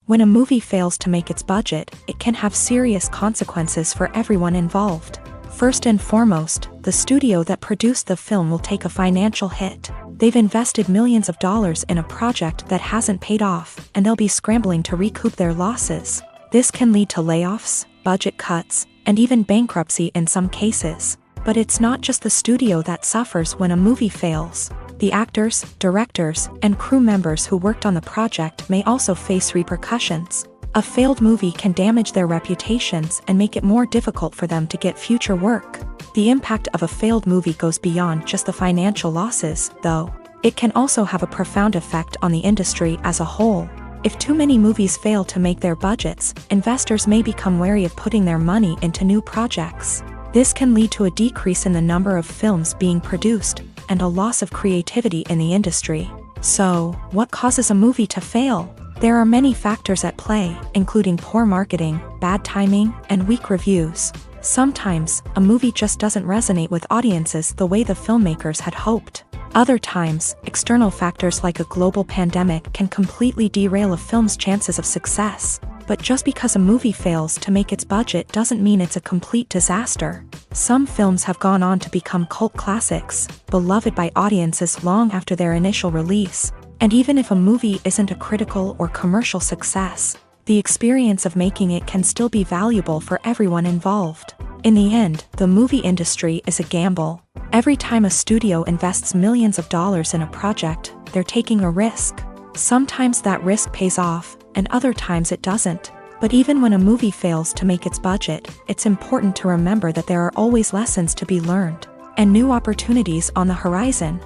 When a movie fails to make its budget, it can have serious consequences for everyone involved. First and foremost, the studio that produced the film will take a financial hit. They've invested millions of dollars in a project that hasn't paid off, and they'll be scrambling to recoup their losses. This can lead to layoffs, budget cuts, and even bankruptcy in some cases. But it's not just the studio that suffers when a movie fails. The actors, directors, and crew members who worked on the project may also face repercussions. A failed movie can damage their reputations and make it more difficult for them to get future work. The impact of a failed movie goes beyond just the financial losses, though. It can also have a profound effect on the industry as a whole. If too many movies fail to make their budgets, investors may become wary of putting their money into new projects. This can lead to a decrease in the number of films being produced, and a loss of creativity in the industry. So, what causes a movie to fail? There are many factors at play, including poor marketing, bad timing, and weak reviews. Sometimes, a movie just doesn't resonate with audiences the way the filmmakers had hoped. Other times, external factors like a global pandemic can completely derail a film's chances of success. But just because a movie fails to make its budget doesn't mean it's a complete disaster. Some films have gone on to become cult classics, beloved by audiences long after their initial release. And even if a movie isn't a critical or commercial success, the experience of making it can still be valuable for everyone involved. In the end, the movie industry is a gamble. Every time a studio invests millions of dollars in a project, they're taking a risk. Sometimes that risk pays off, and other times it doesn't. But even when a movie fails to make its budget, it's important to remember that there are always lessons to be learned, and new opportunities on the horizon.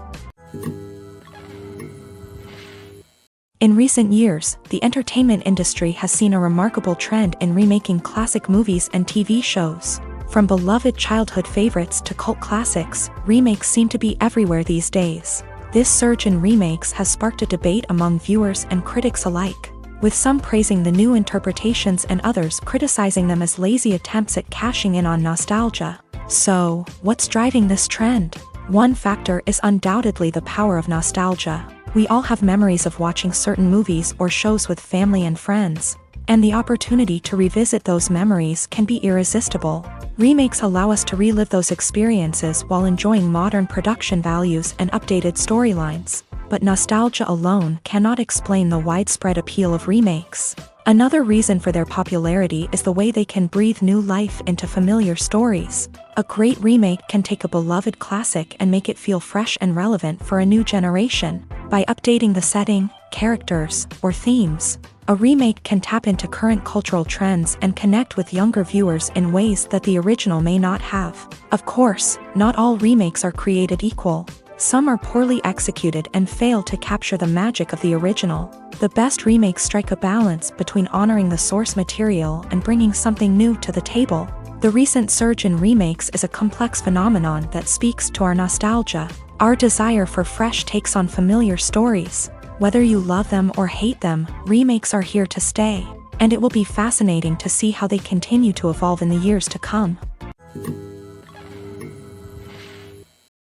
In recent years, the entertainment industry has seen a remarkable trend in remaking classic movies and TV shows. From beloved childhood favorites to cult classics, remakes seem to be everywhere these days. This surge in remakes has sparked a debate among viewers and critics alike, with some praising the new interpretations and others criticizing them as lazy attempts at cashing in on nostalgia. So, what's driving this trend? One factor is undoubtedly the power of nostalgia. We all have memories of watching certain movies or shows with family and friends, and the opportunity to revisit those memories can be irresistible. Remakes allow us to relive those experiences while enjoying modern production values and updated storylines. But nostalgia alone cannot explain the widespread appeal of remakes. Another reason for their popularity is the way they can breathe new life into familiar stories. A great remake can take a beloved classic and make it feel fresh and relevant for a new generation. By updating the setting, characters, or themes, a remake can tap into current cultural trends and connect with younger viewers in ways that the original may not have. Of course, not all remakes are created equal. Some are poorly executed and fail to capture the magic of the original. The best remakes strike a balance between honoring the source material and bringing something new to the table. The recent surge in remakes is a complex phenomenon that speaks to our nostalgia, our desire for fresh takes on familiar stories. Whether you love them or hate them, remakes are here to stay, and it will be fascinating to see how they continue to evolve in the years to come.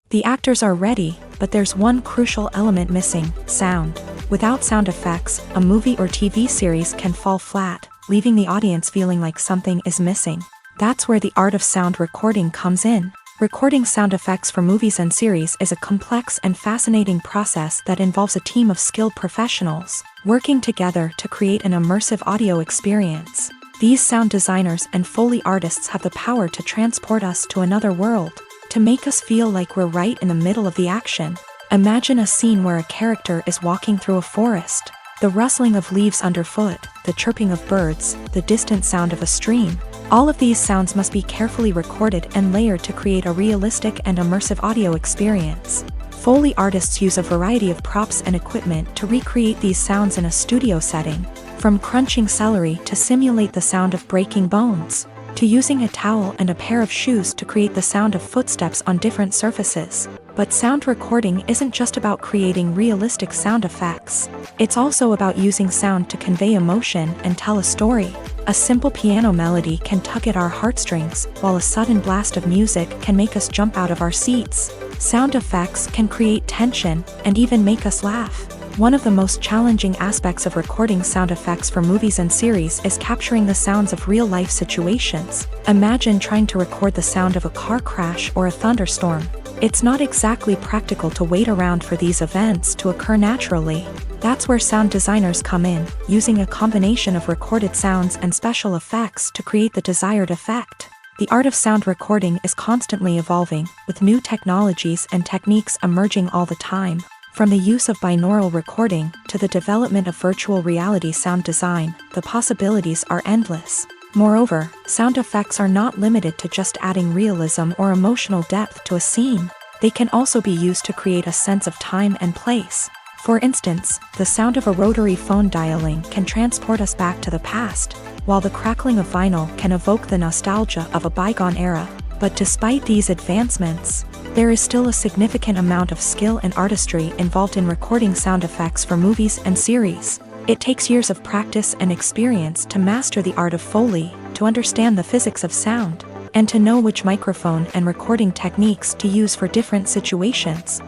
The actors are ready, but there's one crucial element missing: sound. Without sound effects, a movie or TV series can fall flat, leaving the audience feeling like something is missing. That's where the art of sound recording comes in. Recording sound effects for movies and series is a complex and fascinating process that involves a team of skilled professionals working together to create an immersive audio experience. These sound designers and Foley artists have the power to transport us to another world, to make us feel like we're right in the middle of the action. Imagine a scene where a character is walking through a forest. The rustling of leaves underfoot, the chirping of birds, the distant sound of a stream. All of these sounds must be carefully recorded and layered to create a realistic and immersive audio experience. Foley artists use a variety of props and equipment to recreate these sounds in a studio setting, from crunching celery to simulate the sound of breaking bones, to using a towel and a pair of shoes to create the sound of footsteps on different surfaces. But sound recording isn't just about creating realistic sound effects. It's also about using sound to convey emotion and tell a story. A simple piano melody can tug at our heartstrings, while a sudden blast of music can make us jump out of our seats. Sound effects can create tension and even make us laugh. One of the most challenging aspects of recording sound effects for movies and series is capturing the sounds of real-life situations. Imagine trying to record the sound of a car crash or a thunderstorm. It's not exactly practical to wait around for these events to occur naturally. That's where sound designers come in, using a combination of recorded sounds and special effects to create the desired effect. The art of sound recording is constantly evolving, with new technologies and techniques emerging all the time. From the use of binaural recording to the development of virtual reality sound design, the possibilities are endless. Moreover, sound effects are not limited to just adding realism or emotional depth to a scene. They can also be used to create a sense of time and place. For instance, the sound of a rotary phone dialing can transport us back to the past, while the crackling of vinyl can evoke the nostalgia of a bygone era. But despite these advancements, there is still a significant amount of skill and artistry involved in recording sound effects for movies and series. It takes years of practice and experience to master the art of Foley, to understand the physics of sound, and to know which microphone and recording techniques to use for different situations.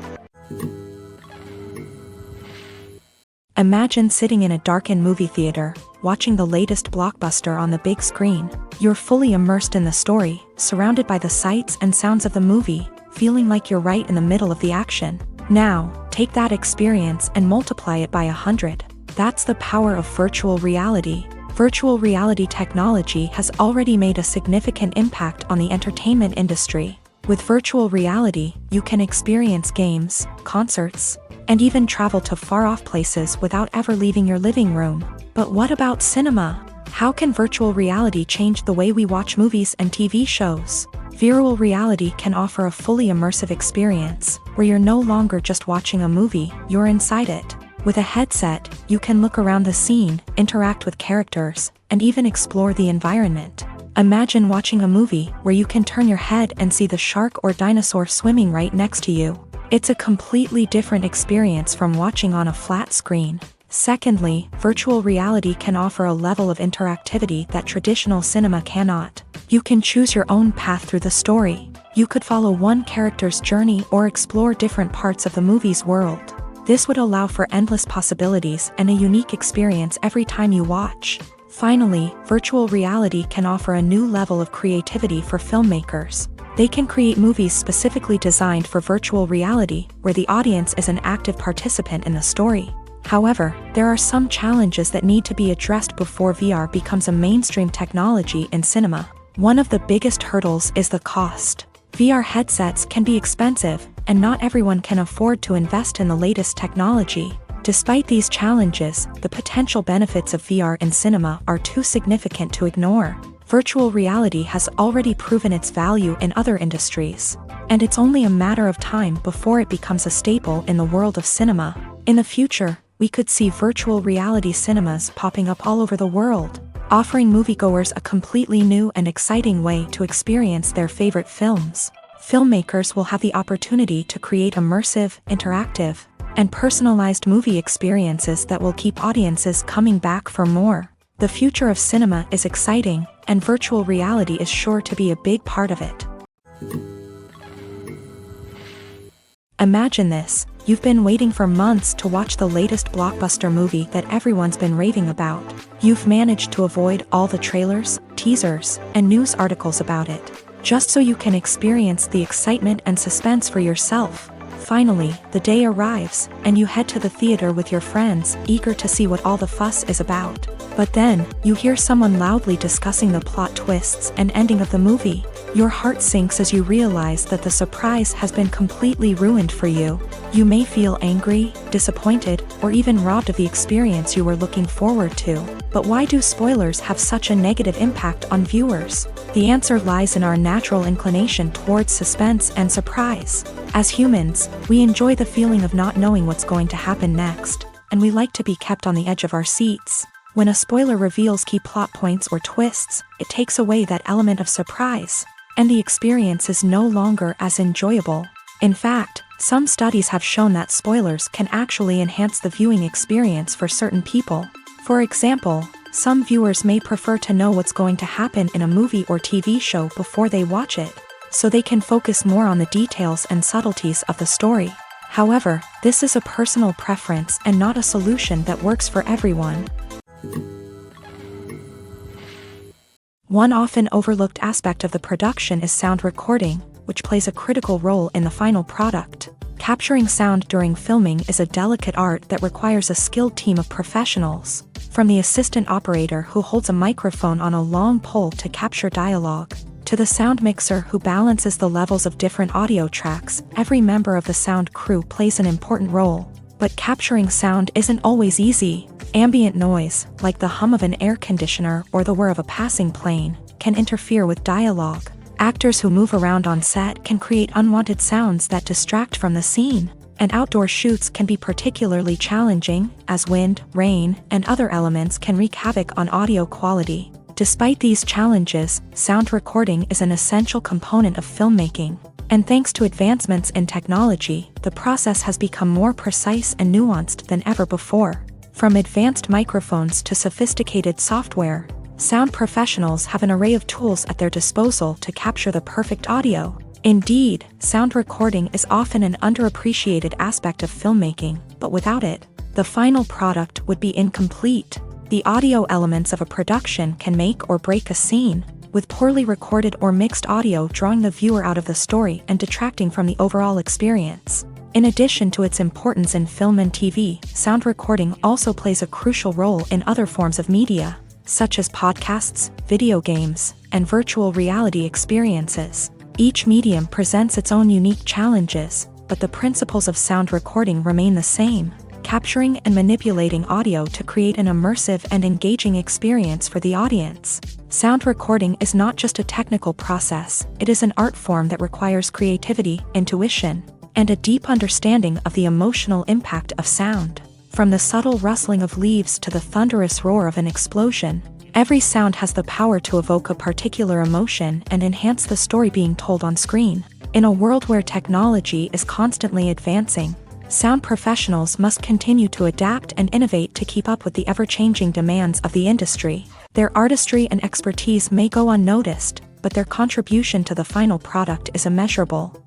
Imagine sitting in a darkened movie theater, watching the latest blockbuster on the big screen. You're fully immersed in the story, surrounded by the sights and sounds of the movie, feeling like you're right in the middle of the action. Now, take that experience and multiply it by 100. That's the power of virtual reality. Virtual reality technology has already made a significant impact on the entertainment industry. With virtual reality, you can experience games, concerts, and even travel to far-off places without ever leaving your living room. But what about cinema? How can virtual reality change the way we watch movies and TV shows? Virtual reality can offer a fully immersive experience, where you're no longer just watching a movie, you're inside it. With a headset, you can look around the scene, interact with characters, and even explore the environment. Imagine watching a movie where you can turn your head and see the shark or dinosaur swimming right next to you. It's a completely different experience from watching on a flat screen. Secondly, virtual reality can offer a level of interactivity that traditional cinema cannot. You can choose your own path through the story. You could follow one character's journey or explore different parts of the movie's world. This would allow for endless possibilities and a unique experience every time you watch. Finally, virtual reality can offer a new level of creativity for filmmakers. They can create movies specifically designed for virtual reality, where the audience is an active participant in the story. However, there are some challenges that need to be addressed before VR becomes a mainstream technology in cinema. One of the biggest hurdles is the cost. VR headsets can be expensive, and not everyone can afford to invest in the latest technology. Despite these challenges, the potential benefits of VR in cinema are too significant to ignore. Virtual reality has already proven its value in other industries, and it's only a matter of time before it becomes a staple in the world of cinema. In the future, we could see virtual reality cinemas popping up all over the world, offering moviegoers a completely new and exciting way to experience their favorite films. Filmmakers will have the opportunity to create immersive, interactive, and personalized movie experiences that will keep audiences coming back for more. The future of cinema is exciting, and virtual reality is sure to be a big part of it. Imagine this: you've been waiting for months to watch the latest blockbuster movie that everyone's been raving about. You've managed to avoid all the trailers, teasers, and news articles about it, just so you can experience the excitement and suspense for yourself. Finally, the day arrives, and you head to the theater with your friends, eager to see what all the fuss is about. But then, you hear someone loudly discussing the plot twists and ending of the movie. Your heart sinks as you realize that the surprise has been completely ruined for you. You may feel angry, disappointed, or even robbed of the experience you were looking forward to. But why do spoilers have such a negative impact on viewers? The answer lies in our natural inclination towards suspense and surprise. As humans, we enjoy the feeling of not knowing what's going to happen next, and we like to be kept on the edge of our seats. When a spoiler reveals key plot points or twists, it takes away that element of surprise, and the experience is no longer as enjoyable. In fact, some studies have shown that spoilers can actually enhance the viewing experience for certain people. For example, some viewers may prefer to know what's going to happen in a movie or TV show before they watch it, so they can focus more on the details and subtleties of the story. However, this is a personal preference and not a solution that works for everyone. One often overlooked aspect of the production is sound recording, which plays a critical role in the final product. Capturing sound during filming is a delicate art that requires a skilled team of professionals, from the assistant operator who holds a microphone on a long pole to capture dialogue, To the sound mixer who balances the levels of different audio tracks, every member of the sound crew plays an important role. But capturing sound isn't always easy. Ambient noise, like the hum of an air conditioner or the whir of a passing plane, can interfere with dialogue. Actors who move around on set can create unwanted sounds that distract from the scene. And outdoor shoots can be particularly challenging, as wind, rain, and other elements can wreak havoc on audio quality. Despite these challenges, sound recording is an essential component of filmmaking. And thanks to advancements in technology, the process has become more precise and nuanced than ever before. From advanced microphones to sophisticated software, sound professionals have an array of tools at their disposal to capture the perfect audio. Indeed, sound recording is often an underappreciated aspect of filmmaking, but without it, the final product would be incomplete. The audio elements of a production can make or break a scene, with poorly recorded or mixed audio drawing the viewer out of the story and detracting from the overall experience. In addition to its importance in film and TV, sound recording also plays a crucial role in other forms of media, such as podcasts, video games, and virtual reality experiences. Each medium presents its own unique challenges, but the principles of sound recording remain the same: capturing and manipulating audio to create an immersive and engaging experience for the audience. Sound recording is not just a technical process, it is an art form that requires creativity, intuition, and a deep understanding of the emotional impact of sound. From the subtle rustling of leaves to the thunderous roar of an explosion, every sound has the power to evoke a particular emotion and enhance the story being told on screen. In a world where technology is constantly advancing, sound professionals must continue to adapt and innovate to keep up with the ever-changing demands of the industry. Their artistry and expertise may go unnoticed, but their contribution to the final product is immeasurable.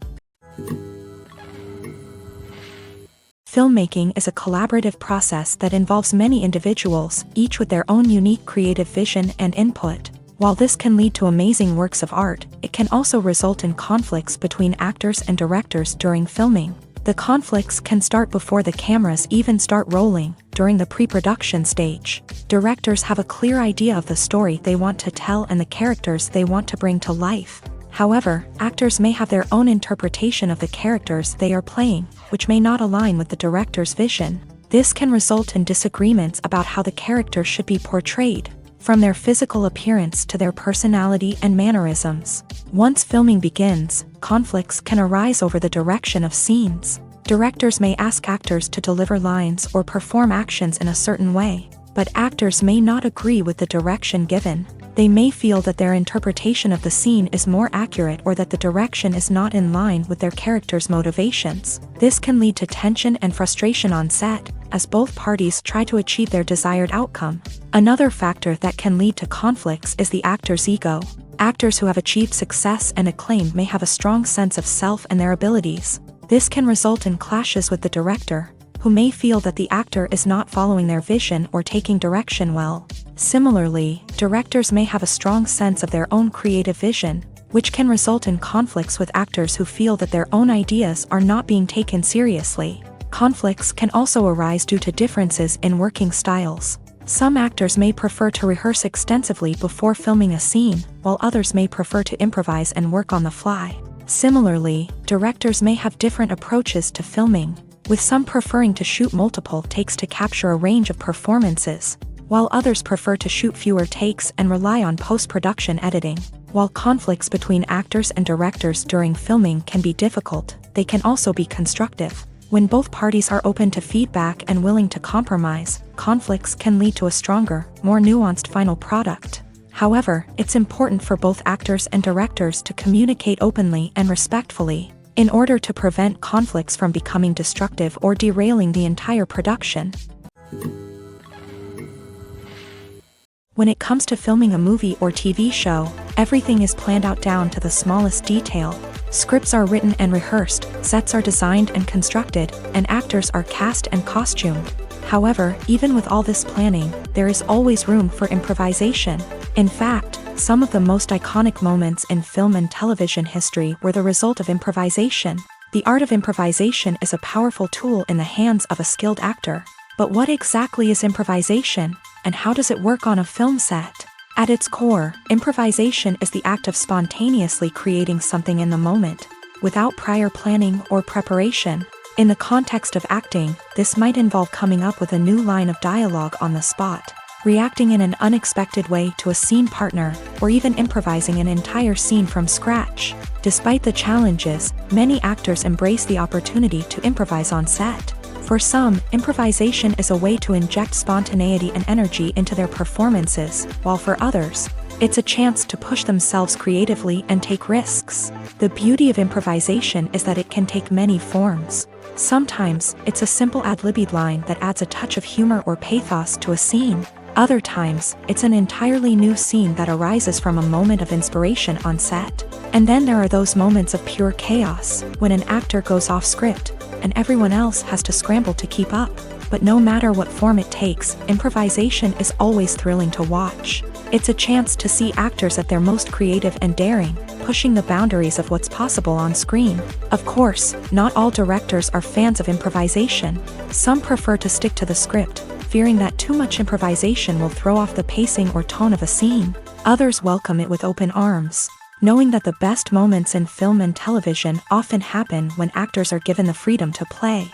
Filmmaking is a collaborative process that involves many individuals, each with their own unique creative vision and input. While this can lead to amazing works of art, it can also result in conflicts between actors and directors during filming. The conflicts can start before the cameras even start rolling, during the pre-production stage. Directors have a clear idea of the story they want to tell and the characters they want to bring to life. However, actors may have their own interpretation of the characters they are playing, which may not align with the director's vision. This can result in disagreements about how the character should be portrayed, from their physical appearance to their personality and mannerisms. Once filming begins, conflicts can arise over the direction of scenes. Directors may ask actors to deliver lines or perform actions in a certain way, but actors may not agree with the direction given. They may feel that their interpretation of the scene is more accurate or that the direction is not in line with their character's motivations. This can lead to tension and frustration on set, as both parties try to achieve their desired outcome. Another factor that can lead to conflicts is the actor's ego. Actors who have achieved success and acclaim may have a strong sense of self and their abilities. This can result in clashes with the director, who may feel that the actor is not following their vision or taking direction well. Similarly, directors may have a strong sense of their own creative vision, which can result in conflicts with actors who feel that their own ideas are not being taken seriously. Conflicts can also arise due to differences in working styles. Some actors may prefer to rehearse extensively before filming a scene, while others may prefer to improvise and work on the fly. Similarly, directors may have different approaches to filming, with some preferring to shoot multiple takes to capture a range of performances, while others prefer to shoot fewer takes and rely on post-production editing. While conflicts between actors and directors during filming can be difficult, they can also be constructive. When both parties are open to feedback and willing to compromise, conflicts can lead to a stronger, more nuanced final product. However, it's important for both actors and directors to communicate openly and respectfully, in order to prevent conflicts from becoming destructive or derailing the entire production. When it comes to filming a movie or TV show, everything is planned out down to the smallest detail. Scripts are written and rehearsed, sets are designed and constructed, and actors are cast and costumed. However, even with all this planning, there is always room for improvisation. In fact, some of the most iconic moments in film and television history were the result of improvisation. The art of improvisation is a powerful tool in the hands of a skilled actor. But what exactly is improvisation, and how does it work on a film set? At its core, improvisation is the act of spontaneously creating something in the moment, without prior planning or preparation. In the context of acting, this might involve coming up with a new line of dialogue on the spot, reacting in an unexpected way to a scene partner, or even improvising an entire scene from scratch. Despite the challenges, many actors embrace the opportunity to improvise on set. For some, improvisation is a way to inject spontaneity and energy into their performances, while for others, it's a chance to push themselves creatively and take risks. The beauty of improvisation is that it can take many forms. Sometimes, it's a simple ad-libbed line that adds a touch of humor or pathos to a scene. Other times, it's an entirely new scene that arises from a moment of inspiration on set. And then there are those moments of pure chaos, when an actor goes off script, and everyone else has to scramble to keep up. But no matter what form it takes, improvisation is always thrilling to watch. It's a chance to see actors at their most creative and daring, pushing the boundaries of what's possible on screen. Of course, not all directors are fans of improvisation. Some prefer to stick to the script, fearing that too much improvisation will throw off the pacing or tone of a scene. Others welcome it with open arms, knowing that the best moments in film and television often happen when actors are given the freedom to play.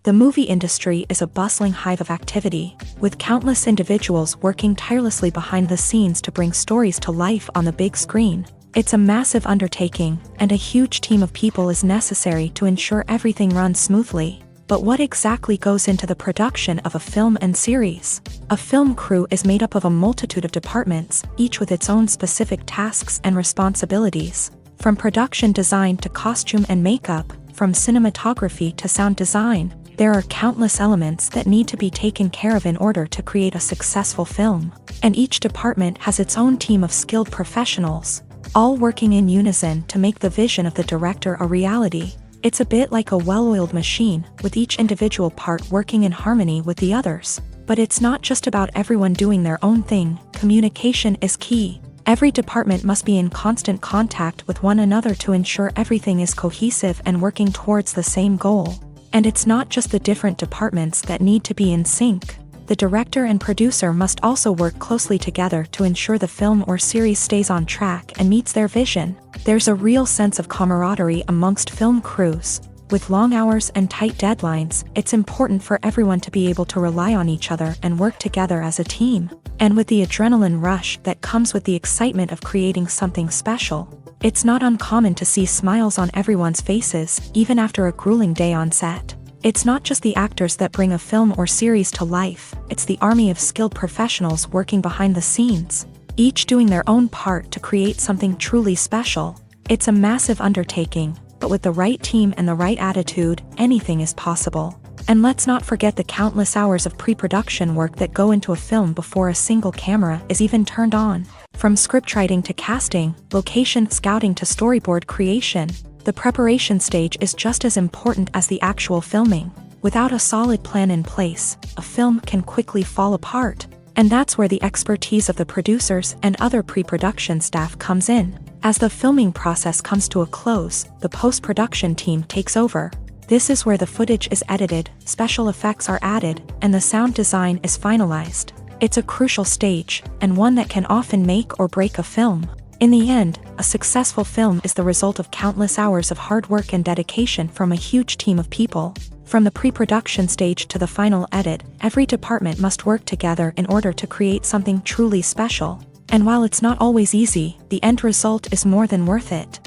The movie industry is a bustling hive of activity, with countless individuals working tirelessly behind the scenes to bring stories to life on the big screen. It's a massive undertaking, and a huge team of people is necessary to ensure everything runs smoothly. But what exactly goes into the production of a film and series? A film crew is made up of a multitude of departments, each with its own specific tasks and responsibilities. From production design to costume and makeup, from cinematography to sound design, there are countless elements that need to be taken care of in order to create a successful film. And each department has its own team of skilled professionals, all working in unison to make the vision of the director a reality. It's a bit like a well-oiled machine, with each individual part working in harmony with the others. But it's not just about everyone doing their own thing. Communication is key. Every department must be in constant contact with one another to ensure everything is cohesive and working towards the same goal. And it's not just the different departments that need to be in sync. The director and producer must also work closely together to ensure the film or series stays on track and meets their vision. There's a real sense of camaraderie amongst film crews. With long hours and tight deadlines, it's important for everyone to be able to rely on each other and work together as a team. And with the adrenaline rush that comes with the excitement of creating something special, it's not uncommon to see smiles on everyone's faces, even after a grueling day on set. It's not just the actors that bring a film or series to life, it's the army of skilled professionals working behind the scenes, each doing their own part to create something truly special. It's a massive undertaking, but with the right team and the right attitude, anything is possible. And let's not forget the countless hours of pre-production work that go into a film before a single camera is even turned on. From scriptwriting to casting, location scouting to storyboard creation, the preparation stage is just as important as the actual filming. Without a solid plan in place, a film can quickly fall apart. And that's where the expertise of the producers and other pre-production staff comes in. As the filming process comes to a close, the post-production team takes over. This is where the footage is edited, special effects are added, and the sound design is finalized. It's a crucial stage, and one that can often make or break a film. In the end, a successful film is the result of countless hours of hard work and dedication from a huge team of people. From the pre-production stage to the final edit, every department must work together in order to create something truly special. And while it's not always easy, the end result is more than worth it.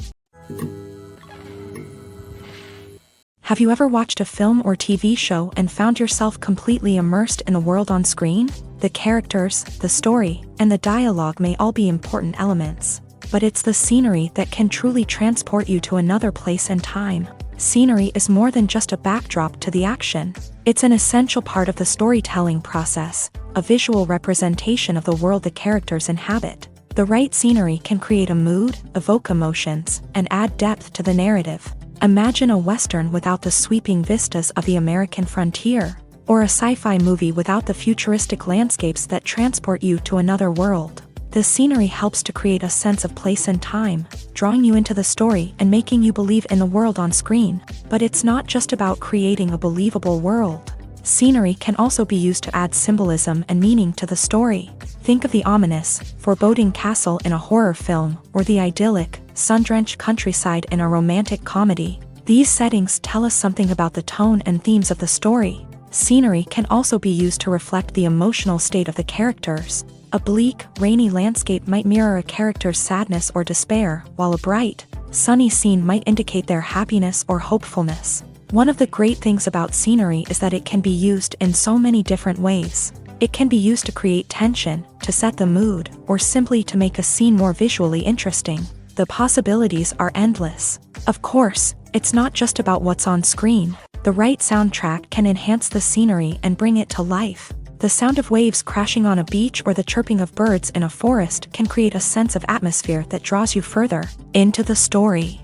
Have you ever watched a film or TV show and found yourself completely immersed in the world on screen? The characters, the story, and the dialogue may all be important elements, but it's the scenery that can truly transport you to another place and time. Scenery is more than just a backdrop to the action. It's an essential part of the storytelling process, a visual representation of the world the characters inhabit. The right scenery can create a mood, evoke emotions, and add depth to the narrative. Imagine a Western without the sweeping vistas of the American frontier, or a sci-fi movie without the futuristic landscapes that transport you to another world. The scenery helps to create a sense of place and time, drawing you into the story and making you believe in the world on screen. But it's not just about creating a believable world. Scenery can also be used to add symbolism and meaning to the story. Think of the ominous, foreboding castle in a horror film, or the idyllic, sun-drenched countryside in a romantic comedy. These settings tell us something about the tone and themes of the story. Scenery can also be used to reflect the emotional state of the characters. A bleak, rainy landscape might mirror a character's sadness or despair, while a bright, sunny scene might indicate their happiness or hopefulness. One of the great things about scenery is that it can be used in so many different ways. It can be used to create tension, to set the mood, or simply to make a scene more visually interesting. The possibilities are endless. Of course, it's not just about what's on screen. The right soundtrack can enhance the scenery and bring it to life. The sound of waves crashing on a beach or the chirping of birds in a forest can create a sense of atmosphere that draws you further into the story.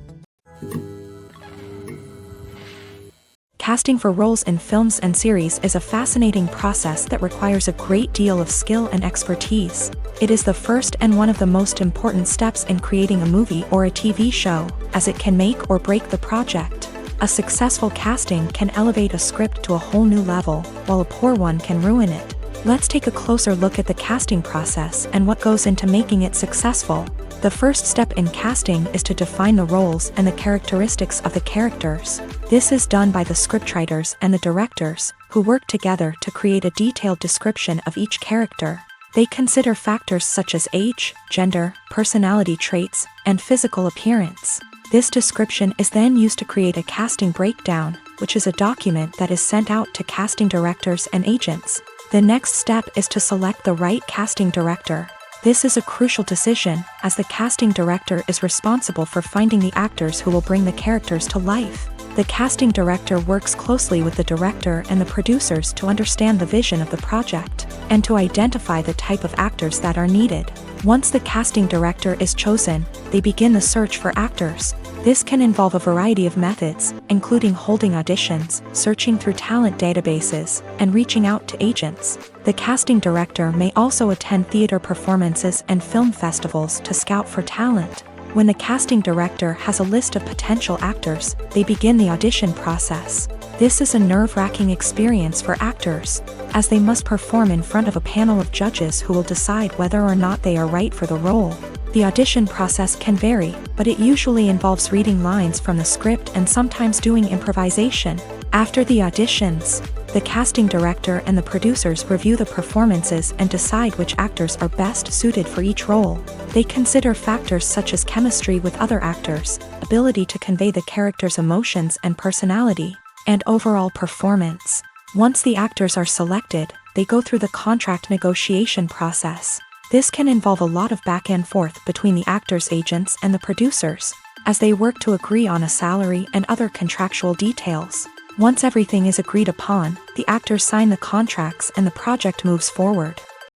Casting for roles in films and series is a fascinating process that requires a great deal of skill and expertise. It is the first and one of the most important steps in creating a movie or a TV show, as it can make or break the project. A successful casting can elevate a script to a whole new level, while a poor one can ruin it. Let's take a closer look at the casting process and what goes into making it successful. The first step in casting is to define the roles and the characteristics of the characters. This is done by the scriptwriters and the directors, who work together to create a detailed description of each character. They consider factors such as age, gender, personality traits, and physical appearance. This description is then used to create a casting breakdown, which is a document that is sent out to casting directors and agents. The next step is to select the right casting director. This is a crucial decision, as the casting director is responsible for finding the actors who will bring the characters to life. The casting director works closely with the director and the producers to understand the vision of the project, and to identify the type of actors that are needed. Once the casting director is chosen, they begin the search for actors. This can involve a variety of methods, including holding auditions, searching through talent databases, and reaching out to agents. The casting director may also attend theater performances and film festivals to scout for talent. When the casting director has a list of potential actors, they begin the audition process. This is a nerve-wracking experience for actors, as they must perform in front of a panel of judges who will decide whether or not they are right for the role. The audition process can vary, but it usually involves reading lines from the script and sometimes doing improvisation. After the auditions, the casting director and the producers review the performances and decide which actors are best suited for each role. They consider factors such as chemistry with other actors, ability to convey the character's emotions and personality, and overall performance. Once the actors are selected, they go through the contract negotiation process. This can involve a lot of back and forth between the actors' agents and the producers, as they work to agree on a salary and other contractual details. Once everything is agreed upon, the actors sign the contracts and the project moves forward.